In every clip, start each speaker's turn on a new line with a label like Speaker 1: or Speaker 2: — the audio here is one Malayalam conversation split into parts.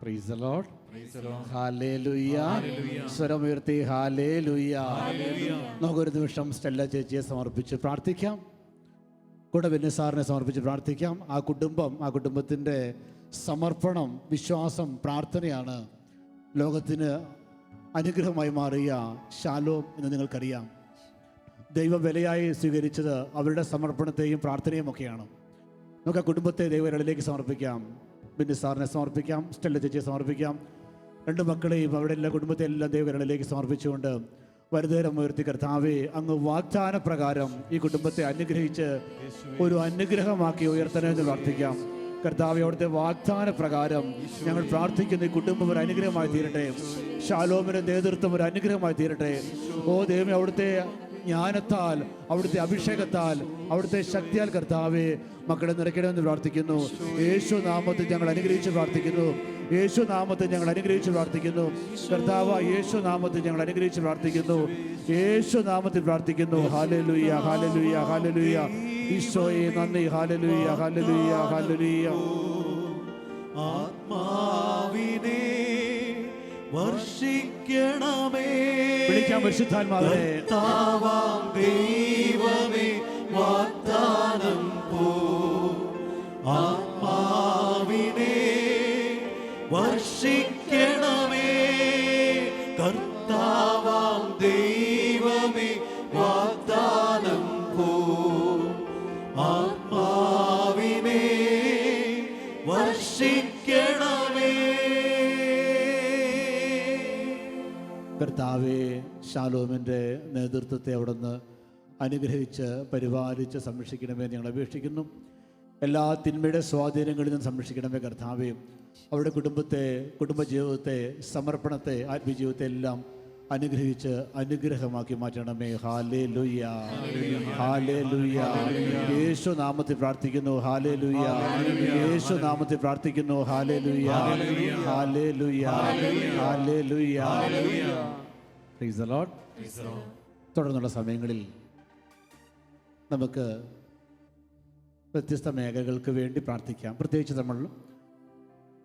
Speaker 1: Price the Lord. ഹല്ലേലൂയ. സ്വരമുയർത്തി ഹല്ലേലൂയ. നമുക്കൊരു നിമിഷം സ്റ്റെല്ല ചേച്ചിയെ സമർപ്പിച്ച് പ്രാർത്ഥിക്കാം. കൂടെ ബെന്നിസാറിനെ സമർപ്പിച്ച് പ്രാർത്ഥിക്കാം. ആ കുടുംബത്തിൻ്റെ സമർപ്പണം, വിശ്വാസം, പ്രാർത്ഥനയാണ് ലോകത്തിന് അനുഗ്രഹമായി മാറിയ ഷാലോം എന്ന് നിങ്ങൾക്കറിയാം. ദൈവം വിലയായി സ്വീകരിച്ചത് അവരുടെ സമർപ്പണത്തെയും പ്രാർത്ഥനയും ഒക്കെയാണ്. നമുക്ക് ആ കുടുംബത്തെ ദൈവങ്ങളിലേക്ക് സമർപ്പിക്കാം. ബെന്നിസാറിനെ സമർപ്പിക്കാം, സ്റ്റെല്ല ചേച്ചിയെ സമർപ്പിക്കാം. രണ്ട് മക്കളെയും അവരുടെ എല്ലാ കുടുംബത്തെ എല്ലാം ദൈവങ്ങളിലേക്ക് സമർപ്പിച്ചുകൊണ്ട് വലുതേരം ഉയർത്തി കർത്താവേ, അങ്ങ് വാഗ്ദാന പ്രകാരം ഈ കുടുംബത്തെ അനുഗ്രഹിച്ച് ഒരു അനുഗ്രഹമാക്കി ഉയർത്തണമെന്ന് പ്രാർത്ഥിക്കാം. കർത്താവേ, അവിടുത്തെ വാഗ്ദാന പ്രകാരം ഞങ്ങൾ പ്രാർത്ഥിക്കുന്ന ഈ കുടുംബം ഒരു അനുഗ്രഹമായി തീരട്ടെ. ഷാലോമിന്റെ നേതൃത്വം ഒരു അനുഗ്രഹമായി തീരട്ടെ. ഓ ദൈവമേ, അവിടുത്തെ ജ്ഞാനത്താൽ, അവിടുത്തെ അഭിഷേകത്താൽ, അവിടുത്തെ ശക്തിയാൽ കർത്താവേ മക്കളെ നിറയ്ക്കണമെന്ന് പ്രാർത്ഥിക്കുന്നു. യേശു നാമത്തിൽ ഞങ്ങൾ അനുഗ്രഹിച്ച് പ്രാർത്ഥിക്കുന്നു. യേശു നാമത്തിൽ ഞങ്ങൾ അനുഗ്രഹിച്ച് പ്രാർത്ഥിക്കുന്നു. കർത്താവ്, യേശു നാമത്തിൽ ഞങ്ങൾ അനുഗ്രഹിച്ച് പ്രാർത്ഥിക്കുന്നു. യേശു നാമത്തിൽ പ്രാർത്ഥിക്കുന്നു. Hallelujah, hallelujah, hallelujah. ഈശോയെ നന്ദി. Hallelujah, hallelujah, hallelujah.
Speaker 2: ആത്മാവിനെ വർഷിക്കണമേ,
Speaker 1: വിളിക്കാം പരിശുദ്ധാത്മാവേ.
Speaker 2: കർത്താവാം ദൈവമേ, വാഗ്ദാനം പോ. ആത്മാവിനെ വർഷിക്കണമേ, കർത്താവാം ദൈവമേ, വാഗ്ദാനം പോ. ആത്മാവിനെ വർഷിക്കണമേ.
Speaker 1: കർത്താവേ, ഷാലോമിൻ്റെ നേതൃത്വത്തെ അവിടുന്ന് അനുഗ്രഹിച്ച് പരിപാലിച്ച് സംരക്ഷിക്കണമെന്ന് ഞങ്ങൾ അപേക്ഷിക്കുന്നു. എല്ലാ തിന്മയുടെ സ്വാധീനങ്ങളിൽ നിന്നും സംരക്ഷിക്കണമേ കർത്താവേ. അവരുടെ കുടുംബത്തെ, കുടുംബജീവിതത്തെ, സമർപ്പണത്തെ, ആത്മീയജീവിതത്തെ എല്ലാം അനുഗ്രഹിച്ച് അനുഗ്രഹമാക്കി മാറ്റണമേ. Hallelujah, hallelujah. യേശു നാമത്തിൽ പ്രാർത്ഥിക്കുന്നു. ഹല്ലേലൂയ, യേശു നാമത്തിൽ പ്രാർത്ഥിക്കുന്നു. Hallelujah, hallelujah, hallelujah. Price the Lord. തുടർന്നുള്ള സമയങ്ങളിൽ നമുക്ക് വ്യത്യസ്ത മേഖലകൾക്ക് വേണ്ടി പ്രാർത്ഥിക്കാം. പ്രത്യേകിച്ച് നമ്മൾ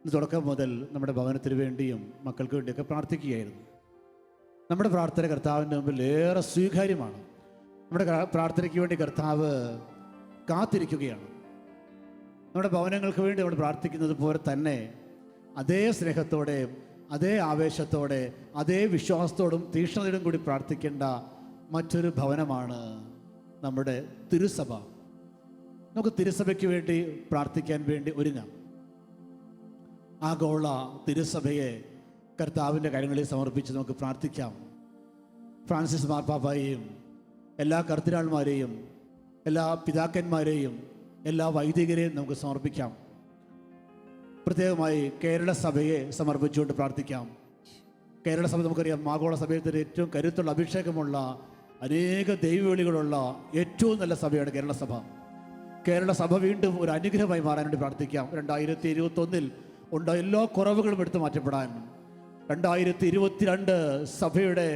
Speaker 1: തുടക്കം മുതൽ നമ്മുടെ ഭവനത്തിന് വേണ്ടിയും മക്കൾക്ക് വേണ്ടിയൊക്കെ പ്രാർത്ഥിക്കുകയായിരുന്നു. നമ്മുടെ പ്രാർത്ഥന കർത്താവിൻ്റെ മുമ്പിൽ ഏറെ സ്വീകാര്യമാണ്. നമ്മുടെ പ്രാർത്ഥനയ്ക്ക് വേണ്ടി കർത്താവ് കാത്തിരിക്കുകയാണ്. നമ്മുടെ ഭവനങ്ങൾക്ക് വേണ്ടി നമ്മൾ പ്രാർത്ഥിക്കുന്നത് പോലെ തന്നെ അതേ സ്നേഹത്തോടെ, അതേ ആവേശത്തോടെ, അതേ വിശ്വാസത്തോടും തീക്ഷ്ണതയോടും കൂടി പ്രാർത്ഥിക്കേണ്ട മറ്റൊരു ഭവനമാണ് നമ്മുടെ തിരുസഭ. നമുക്ക് തിരുസഭയ്ക്ക് വേണ്ടി പ്രാർത്ഥിക്കാൻ വേണ്ടി ഒരുങ്ങാം. ആഗോള തിരുസഭയെ കർത്താവിൻ്റെ കാര്യങ്ങളിൽ സമർപ്പിച്ച് നമുക്ക് പ്രാർത്ഥിക്കാം. ഫ്രാൻസിസ് മാർപ്പാപ്പായെയും എല്ലാ കർദിനാൾമാരെയും എല്ലാ പിതാക്കന്മാരെയും എല്ലാ വൈദികരെയും നമുക്ക് സമർപ്പിക്കാം. പ്രത്യേകമായി കേരള സഭയെ സമർപ്പിച്ചുകൊണ്ട് പ്രാർത്ഥിക്കാം. കേരള സഭ നമുക്കറിയാം, ആഗോള സഭയത്തിൽ ഏറ്റവും കരുത്തുള്ള, അഭിഷേകമുള്ള, അനേക ദൈവവിളികളുള്ള ഏറ്റവും നല്ല സഭയാണ് കേരള സഭ. കേരള സഭ വീണ്ടും ഒരു അനുഗ്രഹമായി മാറാൻ വേണ്ടി പ്രാർത്ഥിക്കാം. 2021 ഉണ്ടായ എല്ലാ കുറവുകളും എടുത്തു മാറ്റപ്പെടാൻ, 2022 സഭയുടെ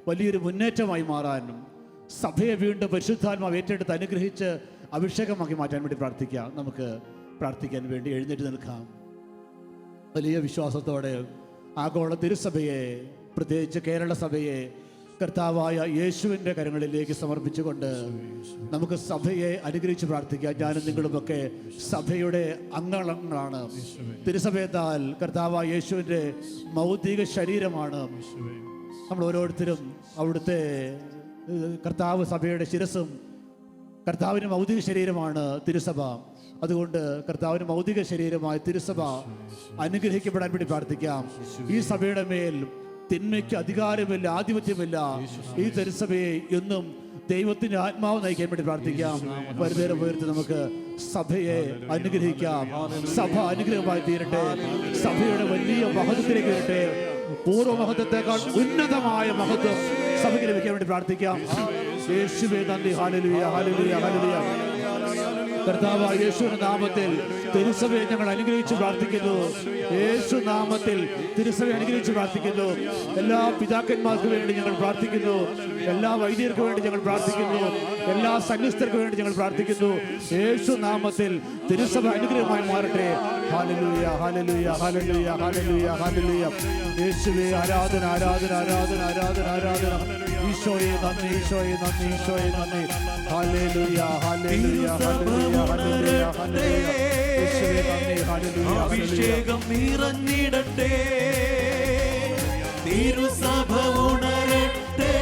Speaker 1: വലിയൊരു മുന്നേറ്റമായി മാറാനും, സഭയെ വീണ്ടും പരിശുദ്ധാത്മാവ് ഏറ്റെടുത്ത് അനുഗ്രഹിച്ച് അഭിഷേകമാക്കി മാറ്റാൻ വേണ്ടി പ്രാർത്ഥിക്കാം. നമുക്ക് പ്രാർത്ഥിക്കാൻ വേണ്ടി എഴുന്നേറ്റ് നിൽക്കാം. വലിയ വിശ്വാസത്തോടെ ആഗോള തിരുസഭയെ, പ്രത്യേകിച്ച് കേരള സഭയെ കർത്താവായ യേശുവിൻ്റെ കരങ്ങളിലേക്ക് സമർപ്പിച്ചുകൊണ്ട് നമുക്ക് സഭയെ അനുഗ്രഹിച്ച് പ്രാർത്ഥിക്കാം. ഞാനും നിങ്ങളുമൊക്കെ സഭയുടെ അംഗങ്ങളാണ്. തിരുസഭയെത്താൽ കർത്താവായ യേശുവിൻ്റെ ഭൗതിക ശരീരമാണ്. നമ്മൾ ഓരോരുത്തരും അവിടുത്തെ കർത്താവ് സഭയുടെ ശിരസും, കർത്താവിന് ഭൗതിക ശരീരമാണ് തിരുസഭ. അതുകൊണ്ട് കർത്താവിന് ഭൗതിക ശരീരമായ തിരുസഭ അനുഗ്രഹിക്കപ്പെടാൻ വേണ്ടി പ്രാർത്ഥിക്കാം. ഈ സഭയുടെ മേൽ തിന്മയ്ക്ക് അധികാരമില്ല, ആധിപത്യമില്ല. ഈ തിരുസഭയെ എന്നും ദൈവത്തിന്റെ ആത്മാവ് നയിക്കാൻ വേണ്ടി പ്രാർത്ഥിക്കാം. വരുന്നേരം ഉയർത്തി നമുക്ക് സഭയെ അനുഗ്രഹിക്കാം. സഭ അനുഗ്രഹമായി തീരട്ടെ. സഭയുടെ വലിയ മഹത്വത്തിലേക്ക് വരട്ടെ. പൂർവ്വമഹത്വത്തെക്കാൾ ഉന്നതമായ മഹത്വം സഭയ്ക്ക് ലഭിക്കാൻ വേണ്ടി പ്രാർത്ഥിക്കാം. യേശുവേ നന്ദി. Hallelujah, hallelujah, hallelujah. കർത്താവായ യേശുവിന്റെ നാമത്തിൽ തിരുസഭയെ ഞങ്ങൾ അനുഗ്രഹിച്ച് പ്രാർത്ഥിക്കുന്നു. യേശു നാമത്തിൽ തിരുസഭയെ അനുഗ്രഹിച്ച് പ്രാർത്ഥിക്കുന്നു. എല്ലാ പിതാക്കന്മാർക്ക് വേണ്ടി ഞങ്ങൾ പ്രാർത്ഥിക്കുന്നു. എല്ലാ വൈദ്യർക്ക് വേണ്ടി ഞങ്ങൾ പ്രാർത്ഥിക്കുന്നു. എല്ലാ സന്യസ്തർക്ക് വേണ്ടി ഞങ്ങൾ പ്രാർത്ഥിക്കുന്നു. യേശു നാമത്തിൽ തിരുസഭ അനുഗ്രഹമായി മാറട്ടെ. ഹല്ലേലൂയ, ഹല്ലേലൂയ, ഹല്ലേലൂയ, ഹല്ലേലൂയ, ഹല്ലേലൂയ. യേശുവേ ആരാധന, ആരാധന, ആരാധന, ആരാധന, ആരാധന. ഈശോയെ നന്ദി, ഈശോയെ നന്ദി, ഈശോയെ നന്ദി. ഹല്ലേലൂയ, ഹല്ലേലൂയ, ഹല്ലേലൂയ, ഹല്ലേലൂയ, ഹല്ലേലൂയ. യേശുവേ നന്ദി, ഹല്ലേലൂയ.
Speaker 2: അഭിഷേകം നിറഞ്ഞിടട്ടെ, തിരുസഭ ഉണരട്ടെ.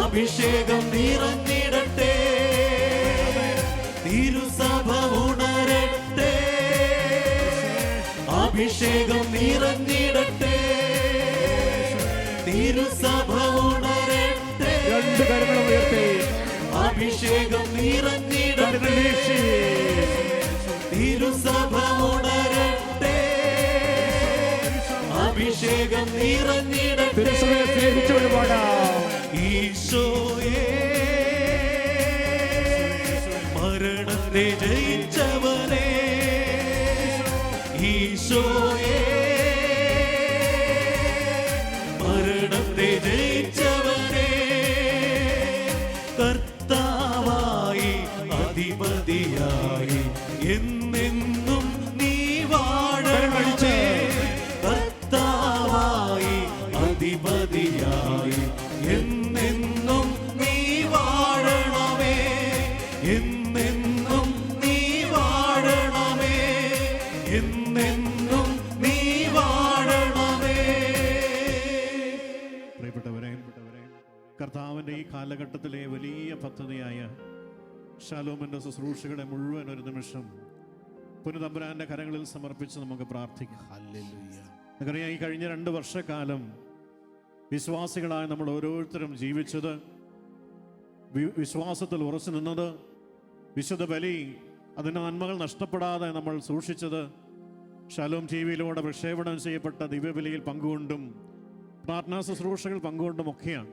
Speaker 2: അഭിഷേകം നിറഞ്ഞിടട്ടെ, തിരുസഭ ഉണരട്ടെ. അഭിഷേകം നിറഞ്ഞിടട്ടെ, തിരുസഭ ഉണരട്ടെ.
Speaker 1: രണ്ട് കരങ്ങളും ഉയർത്തി
Speaker 2: അഭിഷേകം നിറഞ്ഞിടട്ടെ, തിരുസഭ ഉണരട്ടെ. അഭിഷേകം നിറഞ്ഞിടട്ടെ.
Speaker 1: തിരുസഭയെ സ്നേഹിച്ചു ഒരുപാടാം.
Speaker 2: ഈശോയേ മരണത്തെ ജയിച്ചവനെ, ഈശോയേ മരണത്തെ ജയിച്ചവനെ, കർത്താവായി അധിപതിയായി എന്നെന്നും നീ വാഴണമേ. കർത്താവായി അധിപതിയായി എന്നെന്നും നീ വാഴണമേ. എന്നെന്നും നീ വാഴണമേ. എന്നെന്നും നീ വാഴണമേ.
Speaker 3: പ്രിയപ്പെട്ടവരെ, കർത്താവിൻ്റെ ഈ കാലഘട്ടത്തിലെ വലിയ പദ്ധതിയായ ശലോമിൻ്റെ ശുശ്രൂഷകളെ മുഴുവൻ ഒരു നിമിഷം പുനതമ്പുരാന്റെ കരങ്ങളിൽ സമർപ്പിച്ച് നമുക്ക് പ്രാർത്ഥിക്കാം. നമുക്കറിയാം, ഈ കഴിഞ്ഞ 2 വർഷക്കാലം വിശ്വാസികളായ നമ്മൾ ഓരോരുത്തരും ജീവിച്ചത്, വിശ്വാസത്തിൽ ഉറച്ചു നിന്നത്, വിശുദ്ധ ബലി അതിൻ്റെ നന്മകൾ നഷ്ടപ്പെടാതെ നമ്മൾ സൂക്ഷിച്ചത്, ശലോം ടിവിയിലൂടെ പ്രക്ഷേപണം ചെയ്യപ്പെട്ട ദിവ്യബലിയിൽ പങ്കുകൊണ്ടും പ്രാർത്ഥനാ ശുശ്രൂഷകൾ പങ്കുകൊണ്ടുമൊക്കെയാണ്.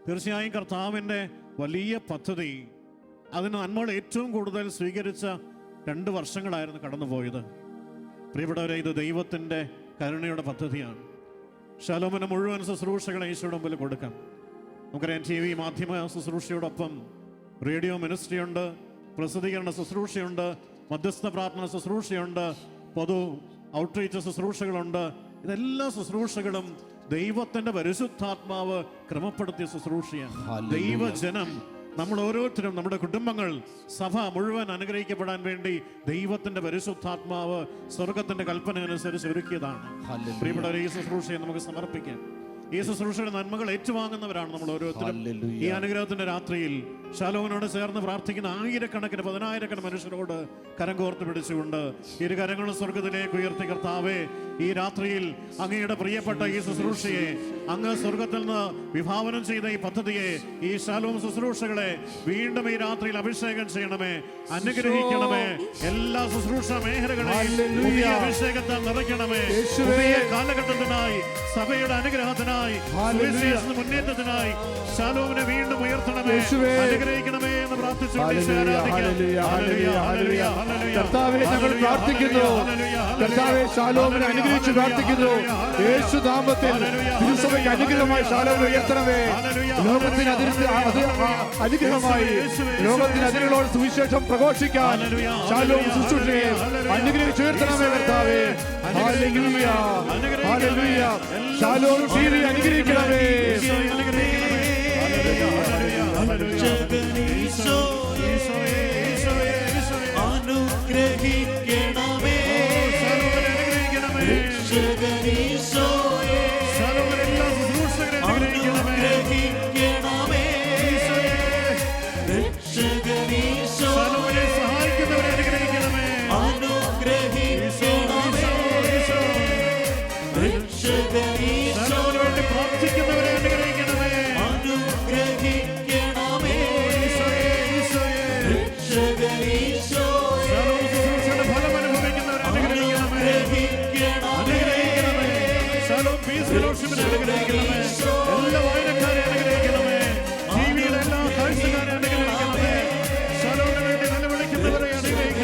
Speaker 3: തീർച്ചയായും കർത്താവിൻ്റെ വലിയ പദ്ധതി, അതിന് നന്മകൾ ഏറ്റവും കൂടുതൽ സ്വീകരിച്ച 2 വർഷങ്ങളായിരുന്നു കടന്നുപോയത്. പ്രിയപ്പെട്ടവരെ, ഇത് ദൈവത്തിൻ്റെ കരുണയുടെ പദ്ധതിയാണ്. ശലോമിന് മുഴുവൻ ശുശ്രൂഷകളെ ഈശോയുടെ മുമ്പിൽ കൊടുക്കാം. നമുക്കറിയാം, TV മാധ്യമ ശുശ്രൂഷയോടൊപ്പം റേഡിയോ മിനിസ്ട്രിയുണ്ട്, പ്രസിദ്ധീകരണ ശുശ്രൂഷയുണ്ട്, മധ്യസ്ഥ പ്രാർത്ഥന ശുശ്രൂഷയുണ്ട്, പൊതു ഔട്ട്റീച്ച് ശുശ്രൂഷകളുണ്ട്. ഇതെല്ലാ ശുശ്രൂഷകളും ദൈവത്തിന്റെ പരിശുദ്ധാത്മാവ് ക്രമപ്പെടുത്തിയ ശുശ്രൂഷയാണ്. ദൈവജനം, നമ്മൾ ഓരോരുത്തരും, നമ്മുടെ കുടുംബങ്ങൾ, സഭ മുഴുവൻ അനുഗ്രഹിക്കപ്പെടാൻ വേണ്ടി ദൈവത്തിന്റെ പരിശുദ്ധാത്മാവ് സ്വർഗത്തിന്റെ കൽപ്പന അനുസരിച്ച് ഒരുക്കിയതാണ്. പ്രിയപ്പെട്ടവരെ, ഈ ശുശ്രൂഷയെ നമുക്ക് സമർപ്പിക്കാം. ഈ ശുശ്രൂഷയുടെ നന്മകൾ ഏറ്റുവാങ്ങുന്നവരാണ് നമ്മൾ ഓരോരുത്തരും. ഈ അനുഗ്രഹത്തിന്റെ രാത്രിയിൽ ശലോമിനോട് ചേർന്ന് പ്രാർത്ഥിക്കുന്ന ആയിരക്കണക്കിന് 10,000 മനുഷ്യരോട് കരം കോർത്ത് പിടിച്ചുകൊണ്ട് ഇരു കരങ്ങളും സ്വർഗത്തിലേക്ക് ഉയർത്തി, കർത്താവേ, ഈ രാത്രിയിൽ അങ്ങയുടെ പ്രിയപ്പെട്ട ഈ ശുശ്രൂഷയെ, അങ്ങ് സ്വർഗത്തിൽ നിന്ന് വിഭാവനം ചെയ്ത ഈ പദ്ധതിയെ, ഈ ശലോം ശുശ്രൂഷകളെ വീണ്ടും ഈ രാത്രിയിൽ അഭിഷേകം ചെയ്യണമേ, അനുഗ്രഹിക്കണമേ. എല്ലാ ശുശ്രൂഷ മേഖലകളെയും പുതിയ അഭിഷേകത്താൽ നിറയ്ക്കണമേ. പുതിയ കാലഘട്ടത്തിനായി, സഭയുടെ അനുഗ്രഹത്തിനായി, മുന്നേറ്റത്തിനായി ശലോമിനെ വീണ്ടും ഉയർത്തണമേ, അനുഗ്രഹിക്കണമേ എന്ന് പ്രാർത്ഥിച്ചുകൊണ്ട്
Speaker 1: കർത്താവേ, ഞങ്ങൾ പ്രാർത്ഥിക്കുന്നു. കർത്താവേ, ശലോമിനെ അനുഗ്രഹിച്ച് പ്രാർത്ഥിക്കുന്നു. യേശു നാമത്തിൽ തിരുസഭയ്ക്ക് അനുഗ്രഹമായി ശലോമിനെ ഉയർത്തണമേ. ലോകത്തിന് അനുഗ്രഹമായി, ലോകത്തിന് അതിരുകളോട് സുവിശേഷം പ്രഘോഷിക്കാൻ ശലോം ശുശ്രൂഷയെ അനുഗ്രഹിച്ചുയർത്തണമേ കർത്താവേ. ഹല്ലേലൂയ, ഹല്ലേലൂയ. ശലോം ടിവി അനുഗ്രഹിക്കണമേ.
Speaker 2: അനുഗ്രഹിക്കണമേ, രക്ഷകനീശോയേ, അനുഗ്രഹിക്കണമേ, രക്ഷകനീശോയേ, സഹായിക്കുന്നവരെ അനുഗ്രഹിക്കണമേ, അനുഗ്രഹിക്കണമേ, രക്ഷകനീശോയേ, വേണ്ടി പ്രാർത്ഥിക്കുന്നവരെ അനുഗ്രഹിക്കണമേ, അനുഗ്രഹിക്കണമേ, രക്ഷകനീശോയേ, ഫലം അനുഭവിക്കുന്നവരെ അനുഗ്രഹിക്കണമേ, അനുഗ്രഹിക്കണമേ, ശലോം പീസ് ഫെലോഷിപ്പിനെ അനുഗ്രഹിക്കണമേ, എല്ലാ വായനക്കാരെ അനുഗ്രഹിക്കണമേ, ടിവിയിലെ എല്ലാ കാഴ്ചക്കാരെ അനുഗ്രഹിക്കണമേ, ശലോമിന് വേണ്ടി നിലവിളിക്കുന്നവരെ അനുഗ്രഹിക്കണമേ.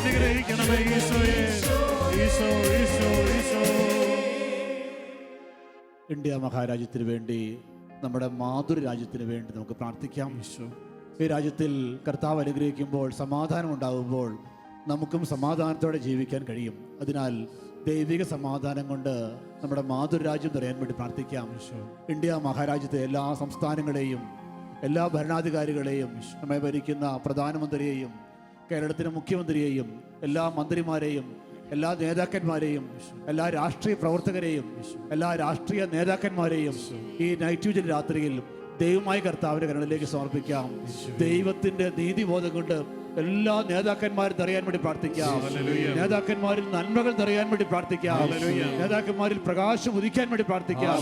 Speaker 3: അനുഗ്രഹിക്കണമേ ഈശോയെ. ഈശോ ഈശോ ഈശോ.
Speaker 1: ഇന്ത്യ മഹാരാജ്യത്തിന് വേണ്ടി, നമ്മുടെ മാതൃരാജ്യത്തിന് വേണ്ടി നമുക്ക് പ്രാർത്ഥിക്കാം. ഈ രാജ്യത്തിൽ കർത്താവ് അനുഗ്രഹിക്കുമ്പോൾ, സമാധാനം ഉണ്ടാകുമ്പോൾ നമുക്കും സമാധാനത്തോടെ ജീവിക്കാൻ കഴിയും. അതിനാൽ ദൈവിക സമാധാനം കൊണ്ട് നമ്മുടെ മാതൃരാജ്യം നിറയാൻ വേണ്ടി പ്രാർത്ഥിക്കാം. ഇന്ത്യ മഹാരാജ്യത്തെ എല്ലാ സംസ്ഥാനങ്ങളെയും, എല്ലാ ഭരണാധികാരികളെയും, നമ്മെ ഭരിക്കുന്ന പ്രധാനമന്ത്രിയെയും, കേരളത്തിലെ മുഖ്യമന്ത്രിയെയും, എല്ലാ മന്ത്രിമാരെയും, എല്ലാ നേതാക്കന്മാരെയും, എല്ലാ രാഷ്ട്രീയ പ്രവർത്തകരെയും, എല്ലാ രാഷ്ട്രീയ നേതാക്കന്മാരെയും ഈ നൈറ്റ് വിജിൽ രാത്രിയിൽ ദൈവമായ കർത്താവിന്റെ കരുണയിലേക്ക് സമർപ്പിക്കാം. ദൈവത്തിന്റെ നീതിബോധം കൊണ്ട് എല്ലാ നേതാക്കന്മാരും നിറയാൻ വേണ്ടി പ്രാർത്ഥിക്കാം. നേതാക്കന്മാരിൽ നന്മകൾ നിറയാൻ വേണ്ടി പ്രാർത്ഥിക്കാം. നേതാക്കന്മാരിൽ പ്രകാശം ഉദിക്കാൻ വേണ്ടി പ്രാർത്ഥിക്കാം.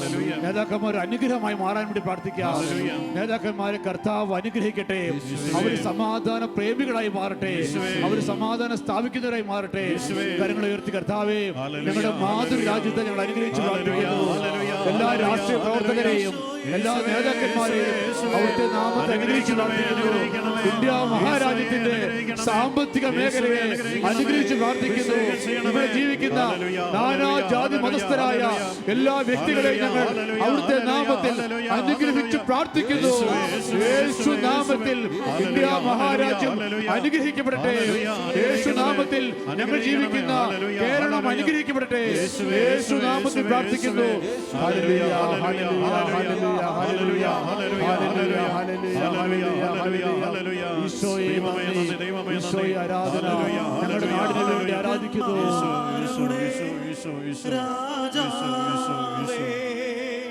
Speaker 1: നേതാക്കന്മാർ അനുഗ്രഹമായി മാറാൻ വേണ്ടി പ്രാർത്ഥിക്കാം. നേതാക്കന്മാരെ കർത്താവ് അനുഗ്രഹിക്കട്ടെ. അവർ സമാധാന പ്രേമികളായി മാറട്ടെ. അവർ സമാധാനം സ്ഥാപിക്കുന്നവരായി മാറട്ടെ. കരങ്ങൾ ഉയർത്തി കർത്താവേ, ഞങ്ങളുടെ മാതൃരാജ്യത്തെ ഞങ്ങൾ അനുഗ്രഹിച്ചു പ്രാർത്ഥിക്കുന്നു. എല്ലാ രാഷ്ട്രീയ പ്രവർത്തകരെയും, എല്ലാ നേതാക്കന്മാരെയും അവിടുത്തെ നാമത്തെ അനുഗ്രഹിച്ചു പ്രാർത്ഥിക്കുന്നു. ഇന്ത്യ മഹാരാജ്യത്തിന്റെ സാമ്പത്തിക മേഖലയെ അനുഗ്രഹിച്ച് പ്രാർത്ഥിക്കുന്നു. ഇവിടെ ജീവിക്കുന്ന നാനാ ജാതി മതസ്ഥരായ എല്ലാ വ്യക്തികളെയും ഞങ്ങൾ അവിടുത്തെ നാമത്തിൽ അനുഗ്രഹിച്ച് പ്രാർത്ഥിക്കുന്നു. യേശു നാമത്തിൽ ഇന്ത്യ മഹാരാജ്യം അനുഗ്രഹിക്കപ്പെടട്ടെ. യേശു നാമത്തിൽ ഞങ്ങൾ ജീവിക്കുന്ന കേരളം അനുഗ്രഹിക്കപ്പെടട്ടെ. യേശു നാമത്തിൽ പ്രാർത്ഥിക്കുന്നു. Hallelujah, hallelujah, hallelujah, hallelujah, hallelujah, hallelujah, hallelujah. ഈശോയെ ഈശോയെ ആരാധന. ഞങ്ങളുടെ നാടിന് വേണ്ടി ആരാധിക്കുന്നു.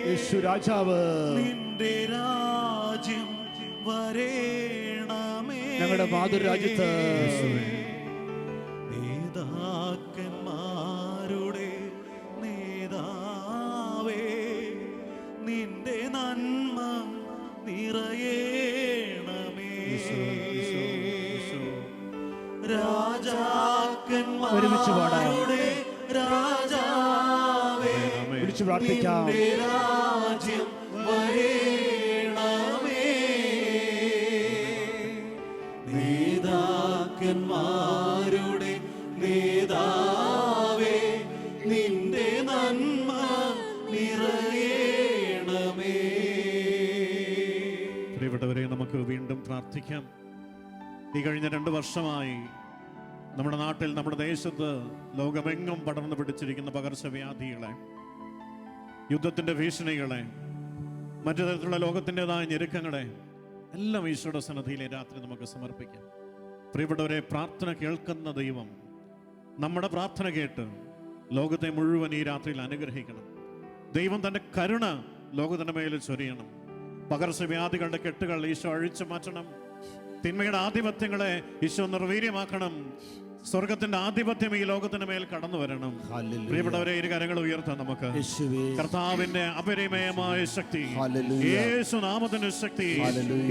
Speaker 1: യേശു രാജാവ്,
Speaker 4: നിന്റെ രാജ്യം വരേണമേ.
Speaker 1: ഞങ്ങളുടെ മാതൃരാജ്യത്ത്
Speaker 4: നേതാക്കന്മാരുടെ നേതാവേ, നിന്റെ നന്മ നിറയേണമേ.
Speaker 1: ഒരുമിച്ച് പാടാം.
Speaker 4: രാജാക്കന്മാരുടെ രാജാവേ,
Speaker 1: വിളിച്ചു പ്രാർത്ഥിക്കാം.
Speaker 4: നിന്റെ രാജ്യം വരേണമേ. നേതാക്കന്മാരുടെ നേതാവേ, നിന്റെ നന്മ നിറയേണമേ.
Speaker 3: പ്രിയപ്പെട്ടവരെ, നമുക്ക് വീണ്ടും പ്രാർത്ഥിക്കാം. ഈ കഴിഞ്ഞ 2 വർഷമായി നമ്മുടെ നാട്ടിൽ, നമ്മുടെ ദേശത്ത്, ലോകമെങ്ങും പടർന്നു പിടിച്ചിരിക്കുന്ന പകർച്ചവ്യാധികളെ, യുദ്ധത്തിന്റെ ഭീഷണികളെ, മറ്റു തരത്തിലുള്ള ലോകത്തിൻ്റെതായ ഞെരുക്കങ്ങളെ എല്ലാം ഈശോയുടെ സന്നിധിയിലെ രാത്രി നമുക്ക് സമർപ്പിക്കാം. പ്രിയപ്പെട്ടവരെ, പ്രാർത്ഥന കേൾക്കുന്ന ദൈവം നമ്മുടെ പ്രാർത്ഥന കേട്ട് ലോകത്തെ മുഴുവൻ ഈ രാത്രിയിൽ അനുഗ്രഹിക്കണം. ദൈവം തൻ്റെ കരുണ ലോകത്തിൻ്റെ മേൽ ചൊരിയണം. പകർച്ചവ്യാധികളുടെ കെട്ടുകൾ ഈശോ അഴിച്ചു മാറ്റണം. തിന്മയുടെ ആധിപത്യങ്ങളെ ഈശോ നിർവീര്യമാക്കണം. സ്വർഗത്തിന്റെ ആധിപത്യം ഈ ലോകത്തിന് മേൽ കടന്നു വരണം. പ്രിയപ്പെട്ടവരെ, ഇരു കരങ്ങൾ ഉയർത്താം നമുക്ക്. കർത്താവിന്റെ അപരിമയമായ ശക്തി, യേശു നാമത്തിന്റെ ശക്തി,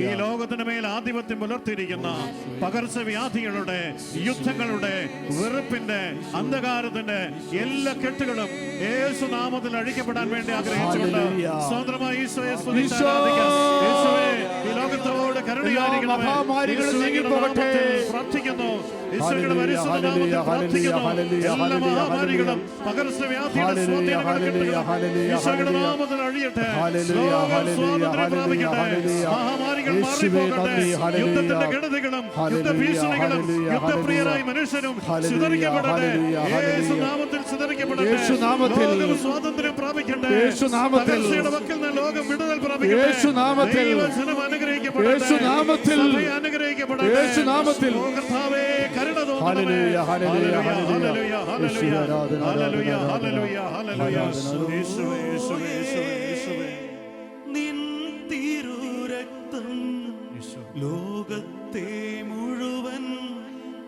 Speaker 3: ഈ ലോകത്തിന് മേൽ ആധിപത്യം പുലർത്തിയിരിക്കുന്ന പകർച്ചവ്യാധികളുടെ, യുദ്ധങ്ങളുടെ, വെറുപ്പിന്റെ, അന്ധകാരത്തിന്റെ എല്ലാ കെട്ടുകളും യേശു നാമത്തിൽ അഴിക്കപ്പെടാൻ വേണ്ടി ആഗ്രഹിച്ചുകൊണ്ട് സ്വതന്ത്രമായി ഈശോയെ സ്തുതിച്ച് ആരാധിക്കാം. യേശുവേ, ഈ ലോകത്തോട് കരുണയായിരിക്കണമേ. പ്രാർത്ഥിക്കുന്നു. ഈശോയുടെ പരിശുദ്ധ നാമത്തിൽ പ്രാർത്ഥിക്കുന്നു. എല്ലാ മഹാമാരികളും പകർച്ചവ്യാധിയുടെ സ്വാധീനങ്ങളും ഈശോയുടെ നാമത്തിൽ അഴിയട്ടെ. ലോകം സ്വാതന്ത്ര്യം പ്രാപിക്കട്ടെ. മഹാമാരികൾ മാറിപ്പോകട്ടെ. യുദ്ധത്തിന്റെ കെടുതികളും യുദ്ധഭീഷണികളും യുദ്ധപ്രിയരായ മനുഷ്യരും ചിതറിക്കപ്പെടട്ടെ. യേശു നാമത്തിൽ ചിതറിക്കപ്പെടട്ടെ. ലോകം സ്വാതന്ത്ര്യം പ്രാപിക്കട്ടെ. പകർച്ചയുടെ വക്കിൽ നിന്ന് ലോകം വിടുതൽ പ്രാപിക്കട്ടെ. ദൈവജനം അനുഗ്രഹിക്കപ്പെടട്ടെ. സഭ അനുഗ്രഹിക്കപ്പെടട്ടെ. കർത്താവേ, കരുണ തോന്നണമേ. ഹല്ലേലൂയ, ഹല്ലേലൂയ, ഹല്ലേലൂയ, ഹല്ലേലൂയ, ഹല്ലേലൂയ, ഹല്ലേലൂയ. യേശുവേ, യേശുവേ, യേശുവേ, യേശുവേ.
Speaker 4: നിൻ തിരുരക്തം ലോകത്തെ മുഴുവൻ